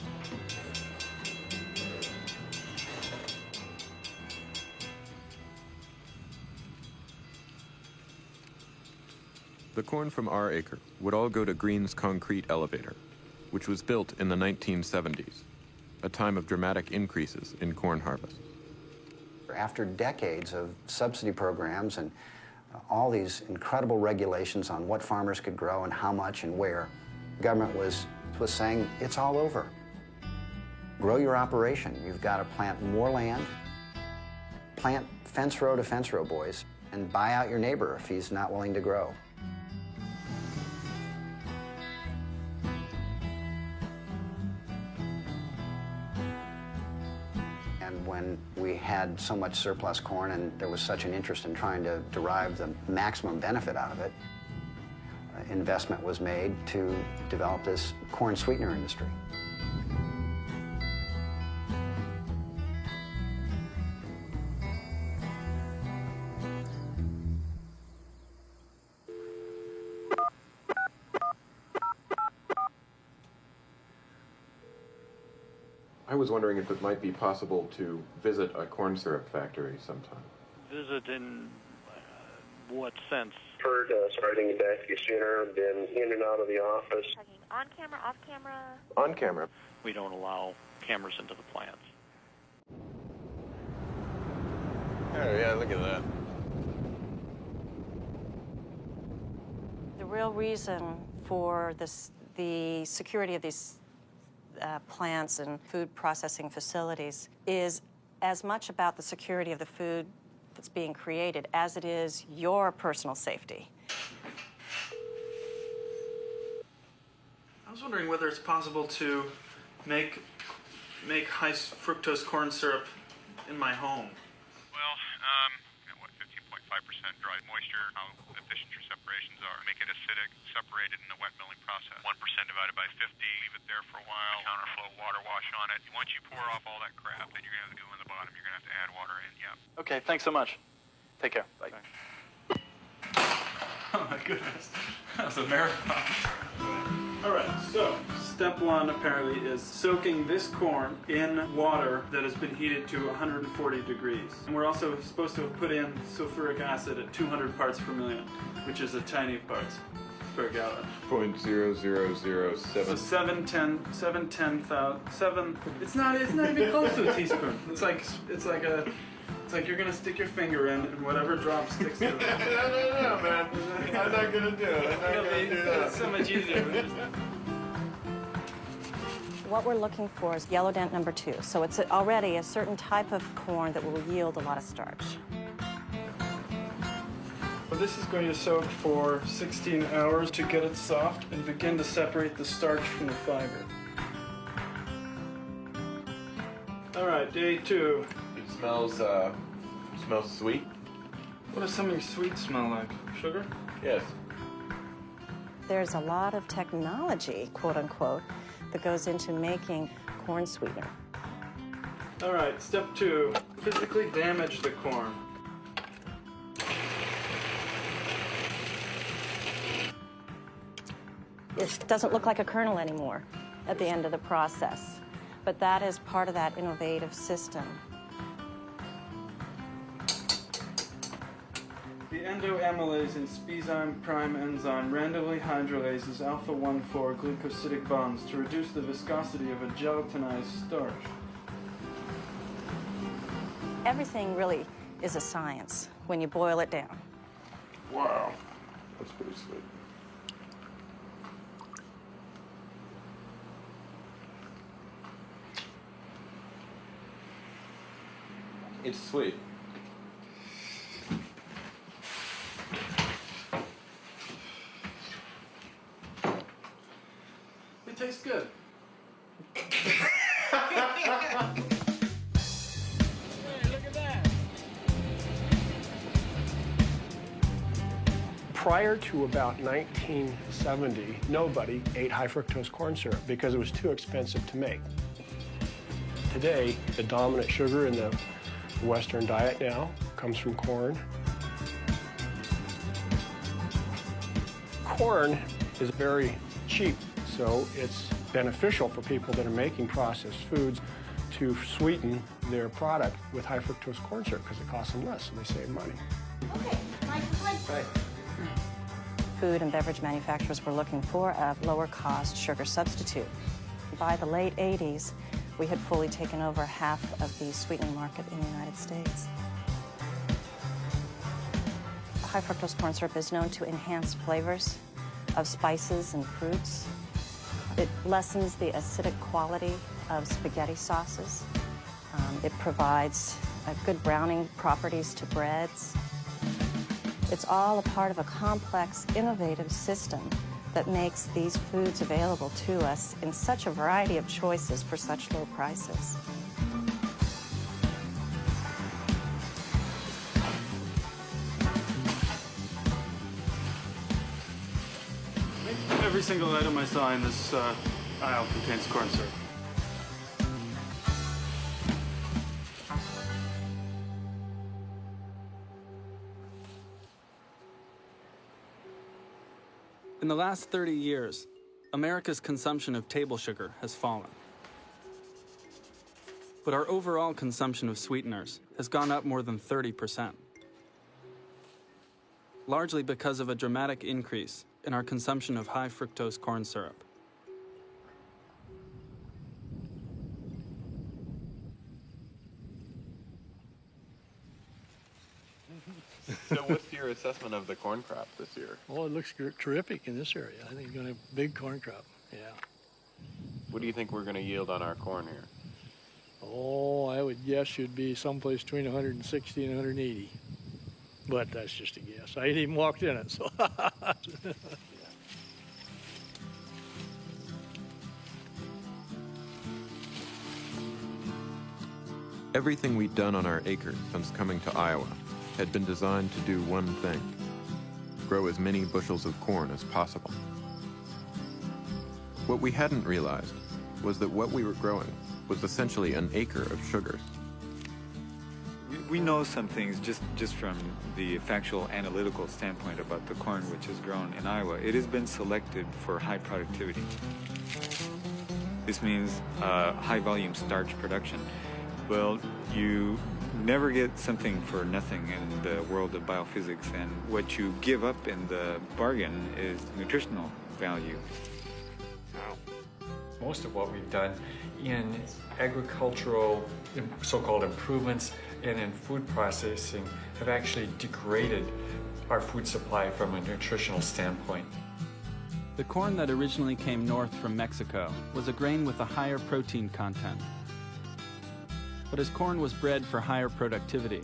The corn from our acre would all go to Green's concrete elevator, which was built in the 1970s, a time of dramatic increases in corn harvest. After decades of subsidy programs and all these incredible regulations on what farmers could grow and how much and where, the government was saying, it's all over. Grow your operation. You've got to plant more land, plant fence row to fence row, boys, and buy out your neighbor if he's not willing to grow. And when we had so much surplus corn and there was such an interest in trying to derive the maximum benefit out of it, investment was made to develop this corn sweetener industry. I was wondering if it might be possible to visit a corn syrup factory sometime. Visit in what sense? Heard starting back sooner, been in and out of the office. On camera, off camera? On camera. We don't allow cameras into the plants. Oh, yeah, look at that. The real reason for the security of these plants and food processing facilities is as much about the security of the food that's being created as it is your personal safety. I was wondering whether it's possible to make high fructose corn syrup in my home. Well, 15.5% dry moisture, how efficient your separations are. Make it acidic, separate it in the wet milling process. 1% divided by 50, leave it there for a while, counterflow water wash on it. Once you pour off all that crap, then you're going to have to go in the bottom. You're going to have to add water in, yeah. Okay, thanks so much. Take care. Bye. Oh my goodness, that was a marathon. All right, so step one apparently is soaking this corn in water that has been heated to 140 degrees. And we're also supposed to have put in sulfuric acid at 200 parts per million, which is a tiny parts per gallon. 0.0007. So 7 it's not even close to a teaspoon. It's like you're gonna stick your finger in and whatever drop sticks to it. No, man. I'm not gonna do it. I'm not gonna do that. It's so much easier. What we're looking for is yellow dent number 2. So it's already a certain type of corn that will yield a lot of starch. Well, this is going to soak for 16 hours to get it soft and begin to separate the starch from the fiber. All right, day 2. It smells sweet. What does something sweet smell like? Sugar? Yes. There's a lot of technology, quote unquote, that goes into making corn sweetener. All right, step 2, physically damage the corn. It doesn't look like a kernel anymore at the end of the process, but that is part of that innovative system. The endoamylase and spezyme prime enzyme randomly hydrolases alpha-1,4 glucosidic bonds to reduce the viscosity of a gelatinized starch. Everything really is a science when you boil it down. Wow. That's pretty sweet. It's sweet. It tastes good. Prior to about 1970, nobody ate high fructose corn syrup because it was too expensive to make. Today, the dominant sugar in the Western diet now comes from corn. Corn is very cheap, so it's beneficial for people that are making processed foods to sweeten their product with high fructose corn syrup because it costs them less, so they save money. Right. Food and beverage manufacturers were looking for a lower-cost sugar substitute. By the late 80s, we had fully taken over half of the sweetening market in the United States. High fructose corn syrup is known to enhance flavors of spices and fruits. It lessens the acidic quality of spaghetti sauces. It provides good browning properties to breads. It's all a part of a complex, innovative system that makes these foods available to us in such a variety of choices for such low prices. Every single item I saw in this aisle contains corn syrup. In the last 30 years, America's consumption of table sugar has fallen. but our overall consumption of sweeteners has gone up more than 30%, largely because of a dramatic increase in our consumption of high fructose corn syrup. So what's your assessment of the corn crop this year? Oh, it looks terrific in this area. I think you're going to have a big corn crop, yeah. What do you think we're going to yield on our corn here? Oh, I would guess you'd be someplace between 160 and 180. But that's just a guess. I ain't even walked in it, so. Everything we'd done on our acre since coming to Iowa had been designed to do one thing: grow as many bushels of corn as possible. What we hadn't realized was that what we were growing was essentially an acre of sugars. We know some things just from the factual analytical standpoint about the corn which is grown in Iowa. It has been selected for high productivity. This means high volume starch production. Well, you never get something for nothing in the world of biophysics, and what you give up in the bargain is nutritional value. Most of what we've done in agricultural so-called improvements and in food processing have actually degraded our food supply from a nutritional standpoint. The corn that originally came north from Mexico was a grain with a higher protein content. But as corn was bred for higher productivity,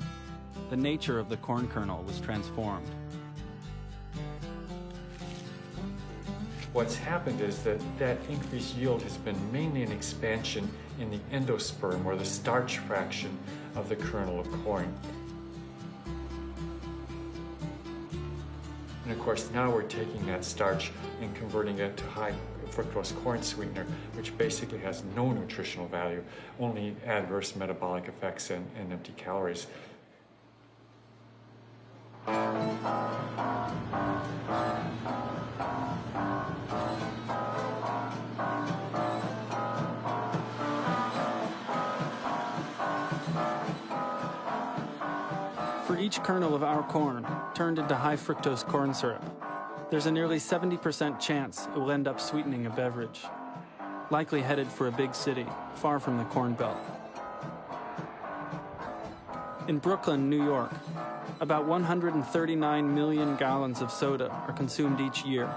the nature of the corn kernel was transformed. What's happened is that increased yield has been mainly an expansion in the endosperm, or the starch fraction of the kernel of corn. And of course, now we're taking that starch and converting it to high fructose corn sweetener, which basically has no nutritional value, only adverse metabolic effects and empty calories. For each kernel of our corn turned into high fructose corn syrup, there's a nearly 70% chance it will end up sweetening a beverage, likely headed for a big city far from the Corn Belt. In Brooklyn, New York, about 139 million gallons of soda are consumed each year,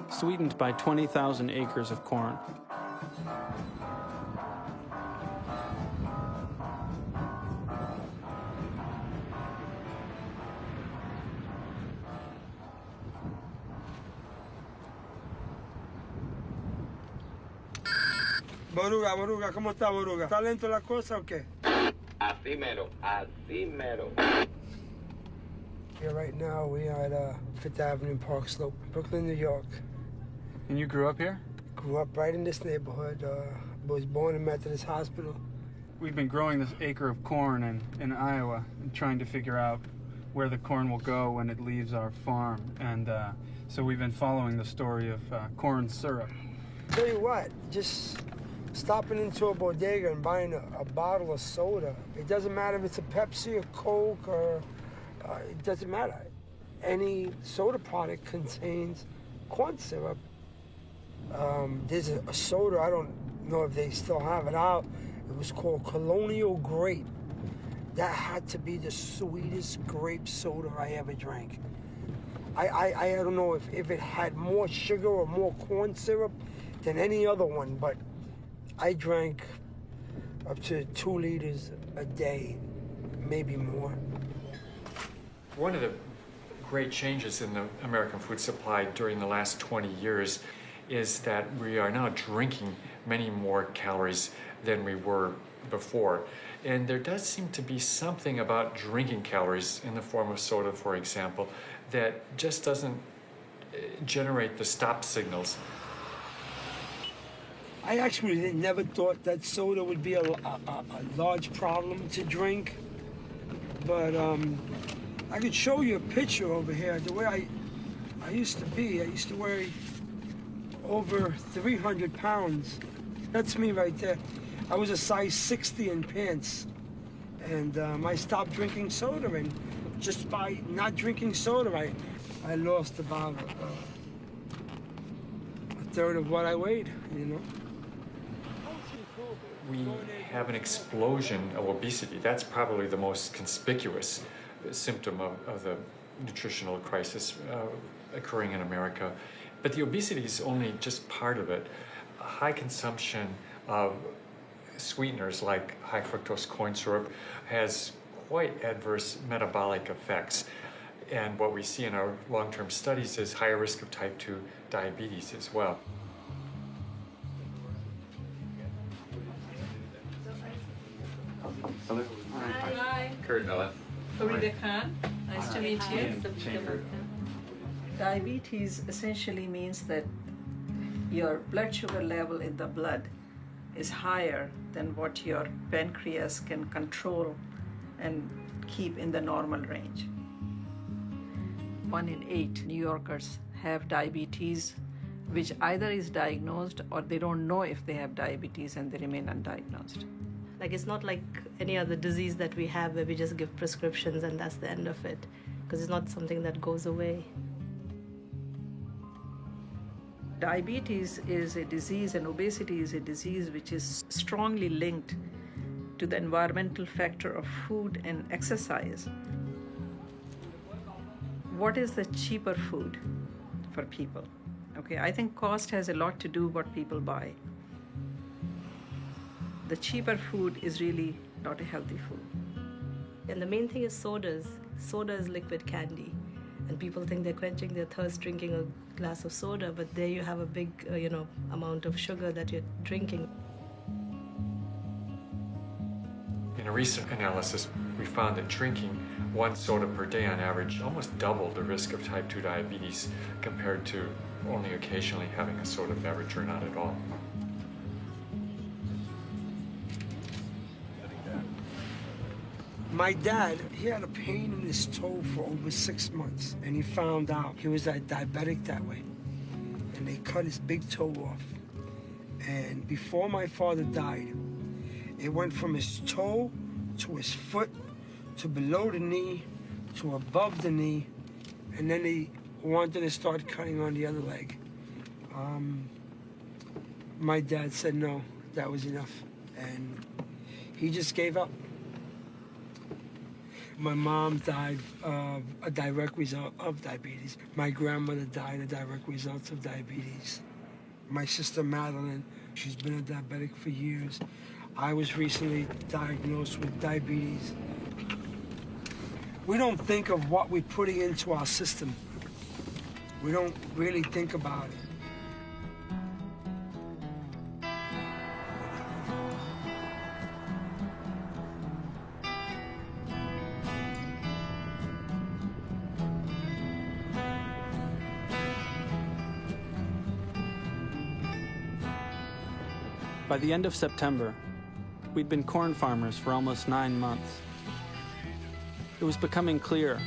sweetened by 20,000 acres of corn. Boruga, ¿cómo está, Boruga? ¿Está lento la cosa o qué? Así mero, así mero. Yeah, right now we are at Fifth Avenue Park Slope, Brooklyn, New York. And you grew up here? Grew up right in this neighborhood. Was born in Methodist Hospital. We've been growing this acre of corn in Iowa and trying to figure out where the corn will go when it leaves our farm. And so we've been following the story of corn syrup. Tell you what, just stopping into a bodega and buying a bottle of soda. It doesn't matter if it's a Pepsi or Coke or it doesn't matter. Any soda product contains corn syrup. There's a soda, I don't know if they still have it out. It was called Colonial Grape. That had to be the sweetest grape soda I ever drank. I don't know if it had more sugar or more corn syrup than any other one, but I drank up to 2 liters a day, maybe more. One of the great changes in the American food supply during the last 20 years is that we are now drinking many more calories than we were before. And there does seem to be something about drinking calories in the form of soda, for example, that just doesn't generate the stop signals. I actually never thought that soda would be a large problem to drink, but I could show you a picture over here. The way I used to be, I used to weigh over 300 pounds. That's me right there. I was a size 60 in pants. And I stopped drinking soda, and just by not drinking soda, I lost about a third of what I weighed, you know. We have an explosion of obesity. That's probably the most conspicuous symptom of the nutritional crisis occurring in America. But the obesity is only just part of it. High consumption of sweeteners like high fructose corn syrup has quite adverse metabolic effects. And what we see in our long-term studies is higher risk of type 2 diabetes as well. Hello. Hi. Kurt. Ella. Farida Khan. Nice to meet you. Chamber. Diabetes essentially means that your blood sugar level in the blood is higher than what your pancreas can control and keep in the normal range. 1 in 8 New Yorkers have diabetes, which either is diagnosed or they don't know if they have diabetes and they remain undiagnosed. Like, it's not like any other disease that we have where we just give prescriptions and that's the end of it, because it's not something that goes away. Diabetes is a disease and obesity is a disease which is strongly linked to the environmental factor of food and exercise. What is the cheaper food for people? Okay, I think cost has a lot to do what people buy. The cheaper food is really not a healthy food. And the main thing is sodas. Soda is liquid candy. And people think they're quenching their thirst drinking a glass of soda, but there you have a big, amount of sugar that you're drinking. In a recent analysis, we found that drinking 1 soda per day on average almost doubled the risk of type 2 diabetes compared to only occasionally having a soda beverage or not at all. My dad, he had a pain in his toe for over 6 months, and he found out he was diabetic that way. And they cut his big toe off. And before my father died, it went from his toe to his foot to below the knee to above the knee, and then he wanted to start cutting on the other leg. My dad said no, that was enough, and he just gave up. My mom died of a direct result of diabetes. My grandmother died a direct result of diabetes. My sister Madeline, she's been a diabetic for years. I was recently diagnosed with diabetes. We don't think of what we're putting into our system. We don't really think about it. By the end of September, we'd been corn farmers for almost 9 months. It was becoming clear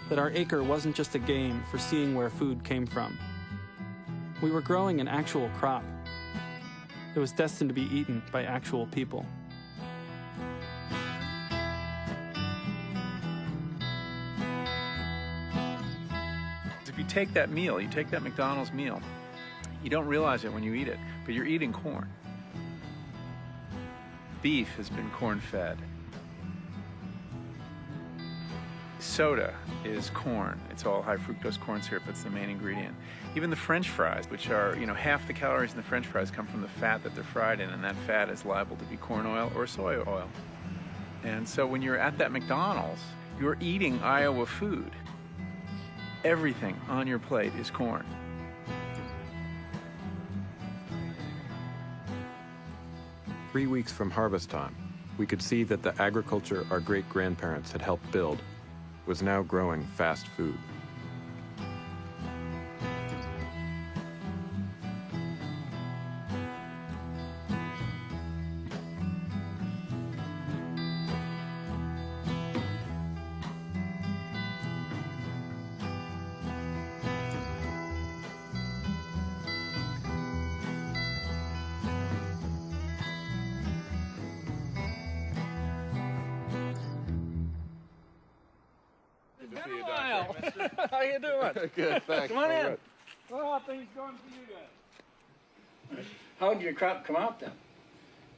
that our acre wasn't just a game for seeing where food came from. We were growing an actual crop. It was destined to be eaten by actual people. If you take that meal, you take that McDonald's meal, you don't realize it when you eat it, but you're eating corn. Beef has been corn-fed. Soda is corn. It's all high fructose corn syrup. It's the main ingredient. Even the French fries, which are, half the calories in the French fries come from the fat that they're fried in, and that fat is liable to be corn oil or soy oil. And so when you're at that McDonald's, you're eating Iowa food. Everything on your plate is corn. Three weeks from harvest time, we could see that the agriculture our great-grandparents had helped build was now growing fast food. How you doing? Good, thanks. Come on in. Right. Well, how are things going for you guys? How did your crop come out then?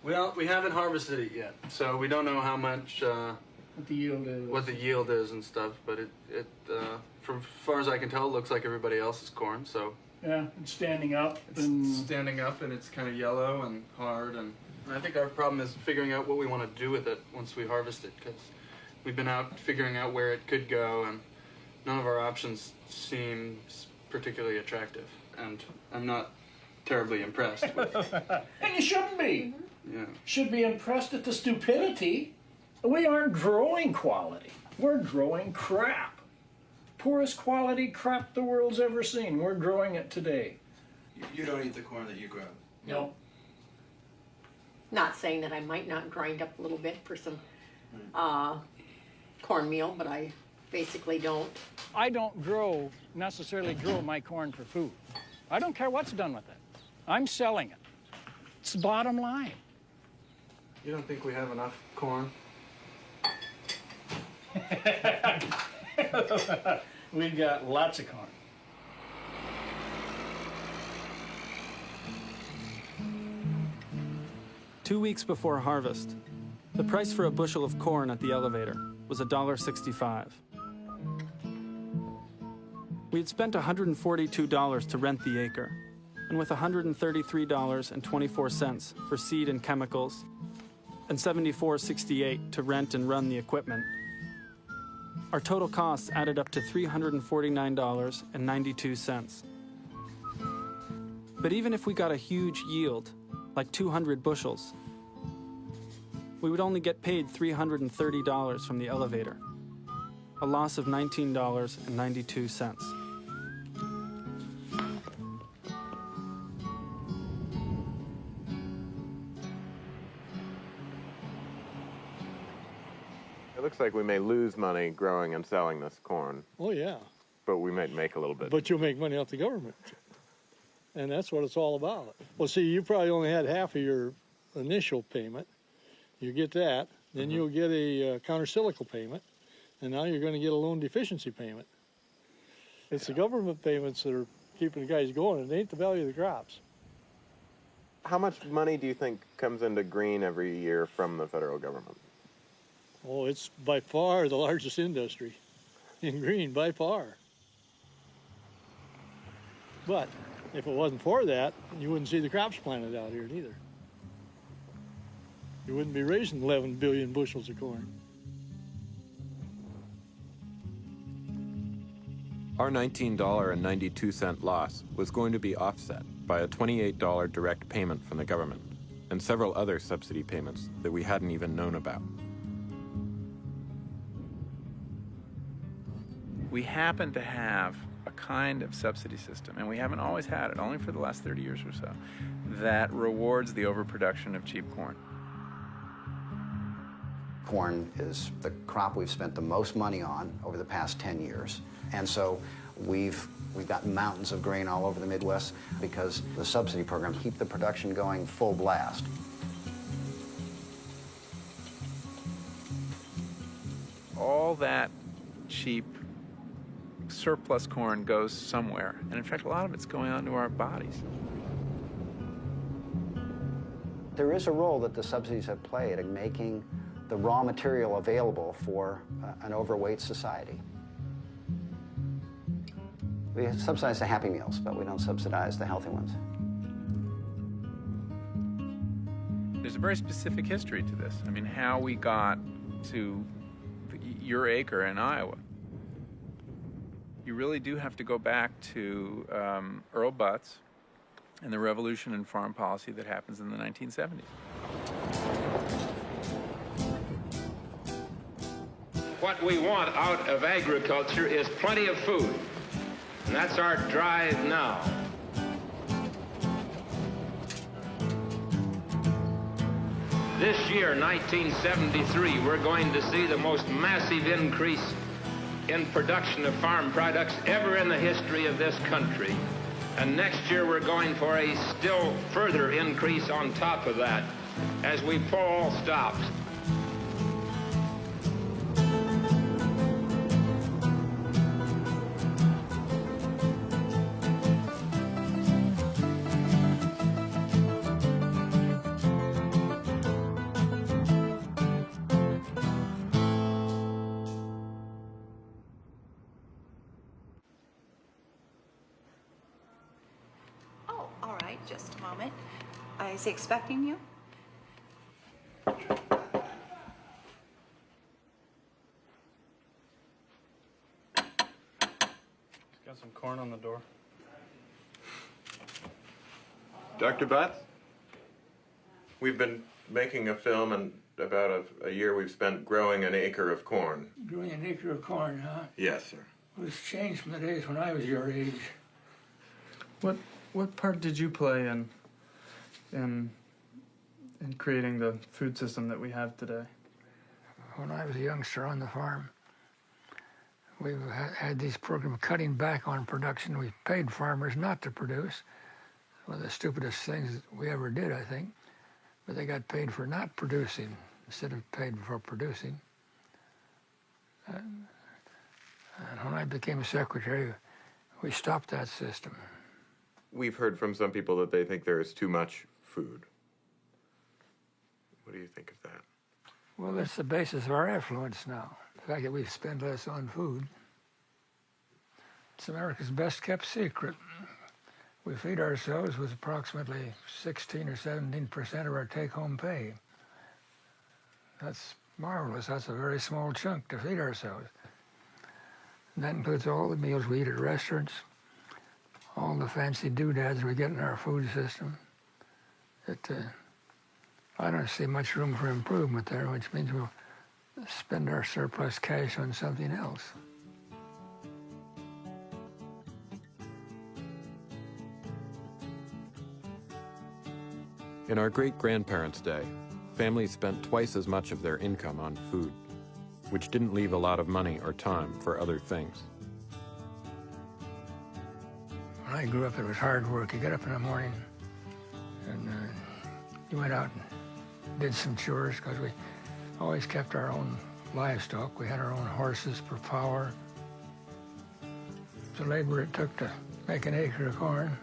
Well, we haven't harvested it yet, so we don't know how much What the yield is? what the yield is and stuff. But it from as far as I can tell, it looks like everybody else's corn. So Yeah, it's standing up. it's standing up and it's kind of yellow and hard. And I think our problem is figuring out what we want to do with it once we harvest it, because we've been out figuring out where it could go, and none of our options seem particularly attractive. And I'm not terribly impressed with. And you shouldn't be. Yeah. Should be impressed at the stupidity. We aren't growing quality. We're growing crap. Poorest quality crap the world's ever seen. We're growing it today. You don't eat the corn that you grow? No. Not saying that I might not grind up a little bit for some cornmeal, but I basically don't. I don't necessarily grow my corn for food. I don't care what's done with it. I'm selling it. It's the bottom line. You don't think we have enough corn? We've got lots of corn. Two weeks before harvest, the price for a bushel of corn at the elevator was $1.65. We had spent $142 to rent the acre, and with $133.24 for seed and chemicals, and $74.68 to rent and run the equipment, our total costs added up to $349.92. But even if we got a huge yield, like 200 bushels, we would only get paid $330 from the elevator, a loss of $19.92. It looks like we may lose money growing and selling this corn, Oh, yeah. but we might make a little bit. But you'll make money off the government. And that's what it's all about. Well, see, you probably only had half of your initial payment. You get that. Then you'll get a countercyclical payment. And now you're going to get a loan deficiency payment. It's the government payments that are keeping the guys going. It ain't the value of the crops. How much money do you think comes into green every year from the federal government? Oh, it's by far the largest industry in green, by far. But if it wasn't for that, you wouldn't see the crops planted out here neither. You wouldn't be raising 11 billion bushels of corn. Our $19.92 loss was going to be offset by a $28 direct payment from the government and several other subsidy payments that we hadn't even known about. We happen to have a kind of subsidy system, and we haven't always had it, only for the last 30 years or so, that rewards the overproduction of cheap corn. Corn is the crop we've spent the most money on over the past 10 years. And so we've got mountains of grain all over the Midwest because the subsidy programs keep the production going full blast. All that cheap surplus corn goes somewhere. And in fact, a lot of it's going onto our bodies. There is a role that the subsidies have played in making the raw material available for an overweight society. We subsidize the Happy Meals, but we don't subsidize the healthy ones. There's a very specific history to this. I mean, how we got to your acre in Iowa. You really do have to go back to Earl Butz and the revolution in farm policy that happens in the 1970s. What we want out of agriculture is plenty of food, and that's our drive now. This year, 1973, we're going to see the most massive increase in production of farm products ever in the history of this country. And next year, we're going for a still further increase on top of that as we pull all stops. moment. Is he expecting you? Got some corn on the door. Dr. Butts? We've been making a film, and about a year we've spent growing an acre of corn. Growing an acre of corn, huh? Yes, sir. It was changed from the days when I was your age. What part did you play in creating the food system that we have today? When I was a youngster on the farm, we had these programs cutting back on production. We paid farmers not to produce. One of the stupidest things we ever did, I think. But they got paid for not producing instead of paid for producing. And when I became secretary, we stopped that system. We've heard from some people that they think there is too much food. What do you think of that? Well, that's the basis of our affluence now. The fact that we spend less on food. It's America's best kept secret. We feed ourselves with approximately 16 or 17% of our take-home pay. That's marvelous. That's a very small chunk to feed ourselves. And that includes all the meals we eat at restaurants, all the fancy doodads we get in our food system. I don't see much room for improvement there, which means we'll spend our surplus cash on something else. In our great-grandparents' day, families spent twice as much of their income on food, which didn't leave a lot of money or time for other things. When I grew up, it was hard work. You get up in the morning, and you went out and did some chores, because we always kept our own livestock. We had our own horses per power. The labor it took to make an acre of corn,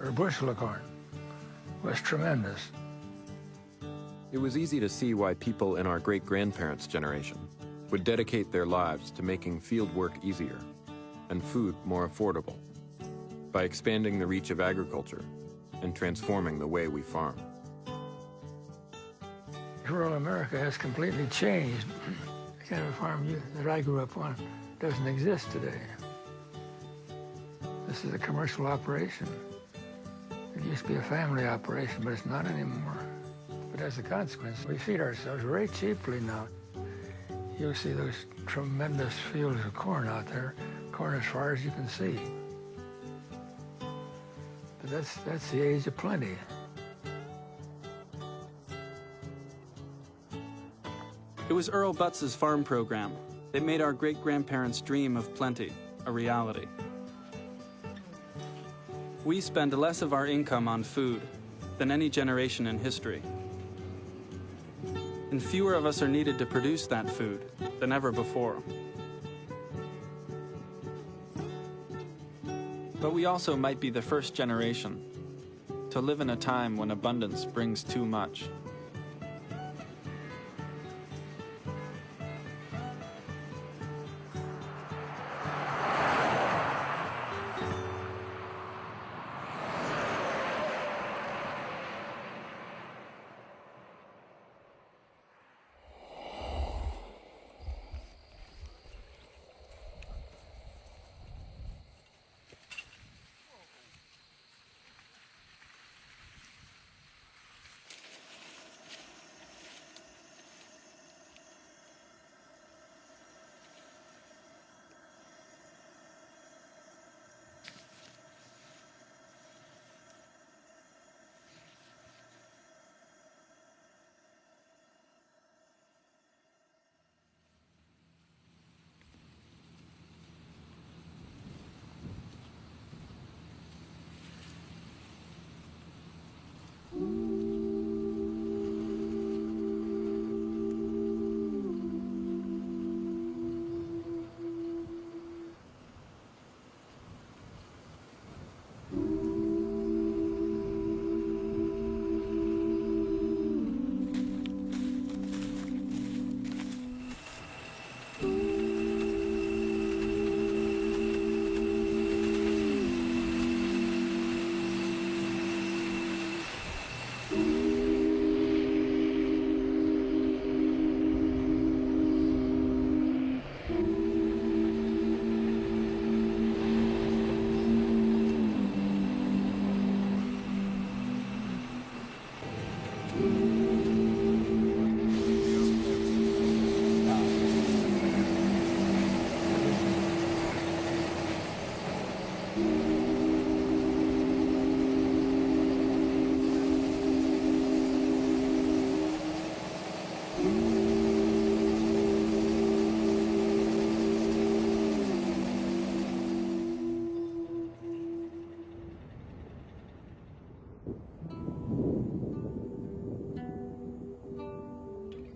or a bushel of corn, was tremendous. It was easy to see why people in our great-grandparents' generation would dedicate their lives to making field work easier and food more affordable by expanding the reach of agriculture and transforming the way we farm. Rural America has completely changed. The kind of farm that I grew up on doesn't exist today. This is a commercial operation. It used to be a family operation, but it's not anymore. But as a consequence, we feed ourselves very cheaply now. You'll see those tremendous fields of corn out there, corn as far as you can see. But that's the age of plenty. It was Earl Butts's farm program that made our great-grandparents' dream of plenty a reality. We spend less of our income on food than any generation in history. And fewer of us are needed to produce that food than ever before. But we also might be the first generation to live in a time when abundance brings too much.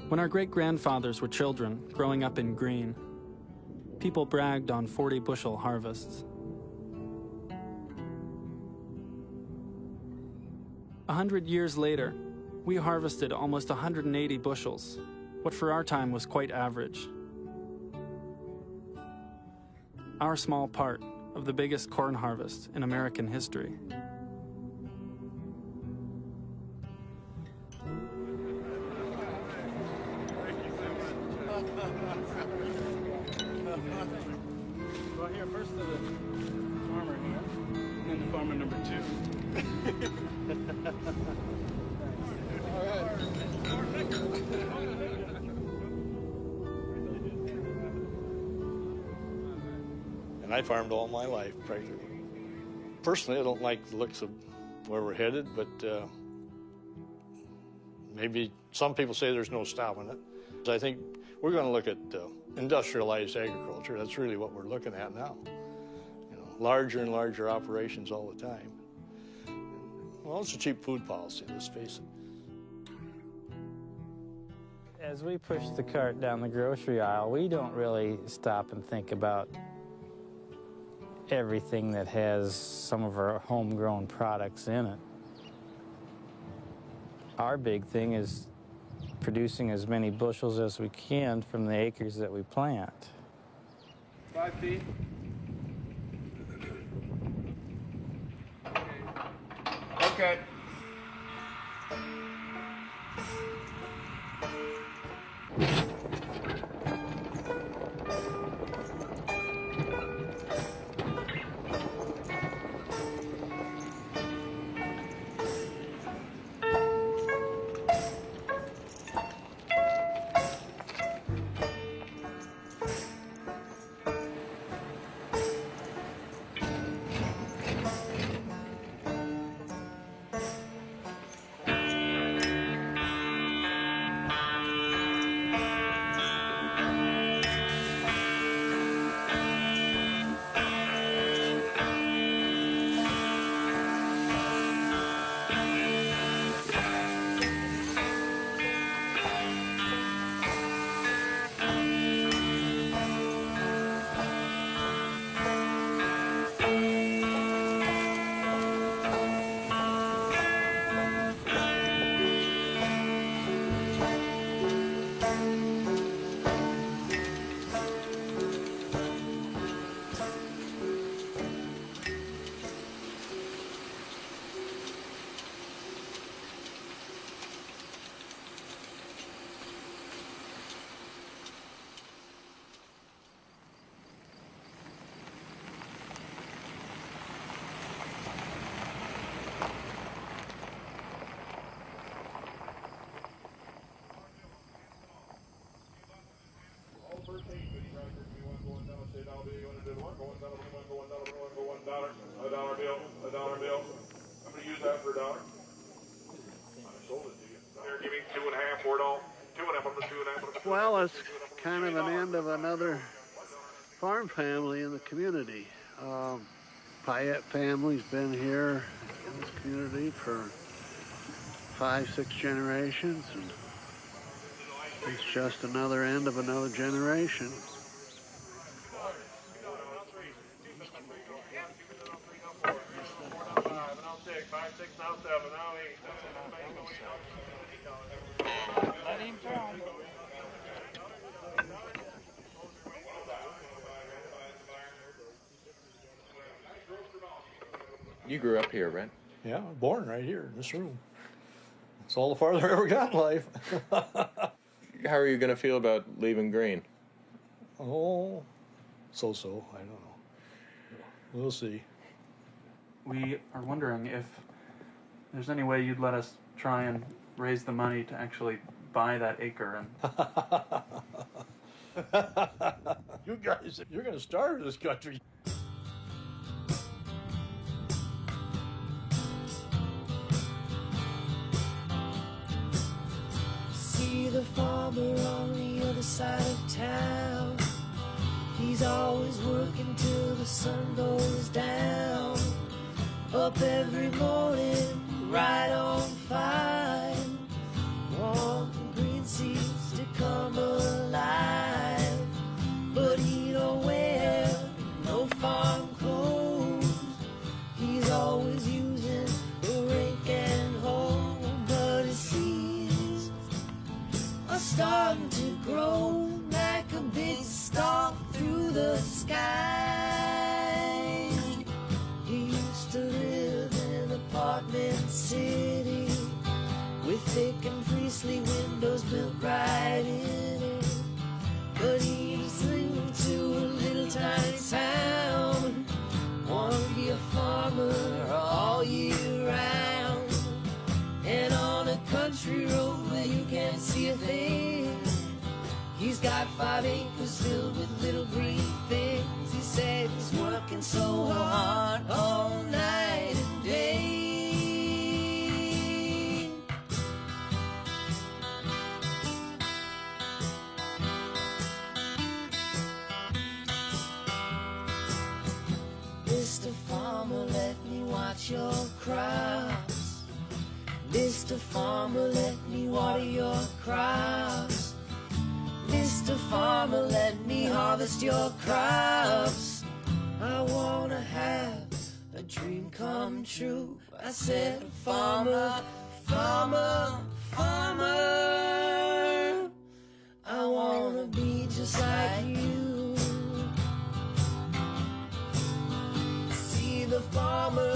When our great-grandfathers were children, growing up in Green, people bragged on 40-bushel harvests. 100 years later, we harvested almost 180 bushels, what for our time was quite average. Our small part of the biggest corn harvest in American history. Well, here, first to the farmer here, and then the farmer number 2. And I farmed all my life, practically. Personally, I don't like the looks of where we're headed, but maybe some people say there's no stopping it. I think we're going to look at industrialized agriculture. That's really what we're looking at now. You know, larger and larger operations all the time. Well, it's a cheap food policy, let's face it. As we push the cart down the grocery aisle, we don't really stop and think about everything that has some of our homegrown products in it. Our big thing is producing as many bushels as we can from the acres that we plant. 5 feet. Okay. Well, it's kind of an end of another farm family in the community. Pyatt family's been here in this community for 5-6 generations, and it's just another end of another generation. You grew up here, right? Yeah, born right here in this room. It's all the farther I ever got in life. How are you going to feel about leaving Green? Oh, so-so, I don't know. We'll see. We are wondering if there's any way you'd let us try and raise the money to actually buy that acre and... You guys, you're going to starve this country. See see the farmer on the other side of town. He's always working till the sun goes down. Up every morning, right on 5, wanting green seeds to come alive. But he don't wear no farm clothes. He's always using the rake and hoe. But his seeds are starting to grow like a big stalk through the sky. He used to live in an apartment city with thick and priestly windows built right in it. But he's moved to a little tiny town. Wanna be a farmer all year round. And on a country road where you can't see a thing, he's got 5 acres filled with little green things. He said he's working so hard all night and day. Mr. Farmer, let me watch your crops. Mr. Farmer, let me water your crops. Mr. Farmer, let me harvest your crops. I wanna have a dream come true. I said, farmer, farmer, farmer, I wanna be just like you. See the farmer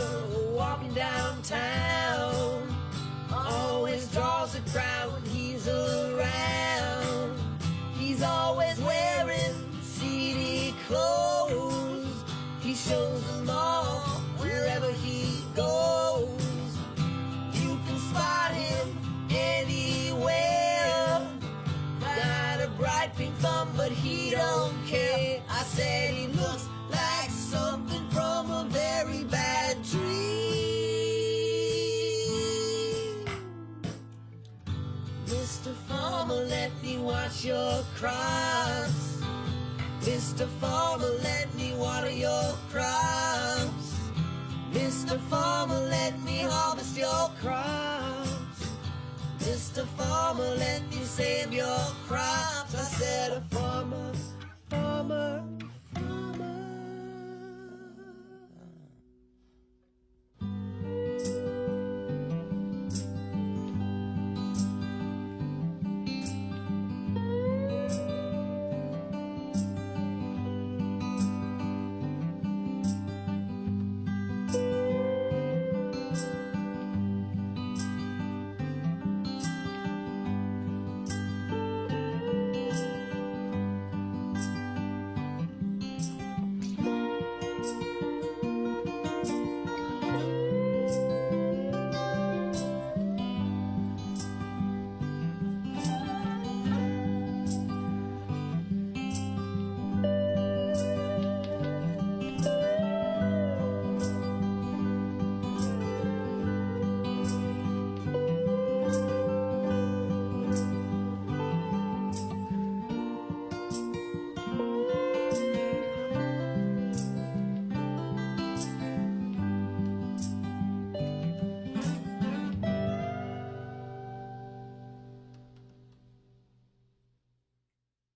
walking downtown, always draws a crowd when he's around. He's always wearing seedy clothes. He shows them all wherever he goes. You can spot him anywhere. Got a bright pink thumb, but he don't care. I said he looks like something from a very bad dream. Mr. Farmer, let me watch your crops. Mr. Farmer, let me water your crops. Mr. Farmer, let me harvest your crops. Mr. Farmer, let me say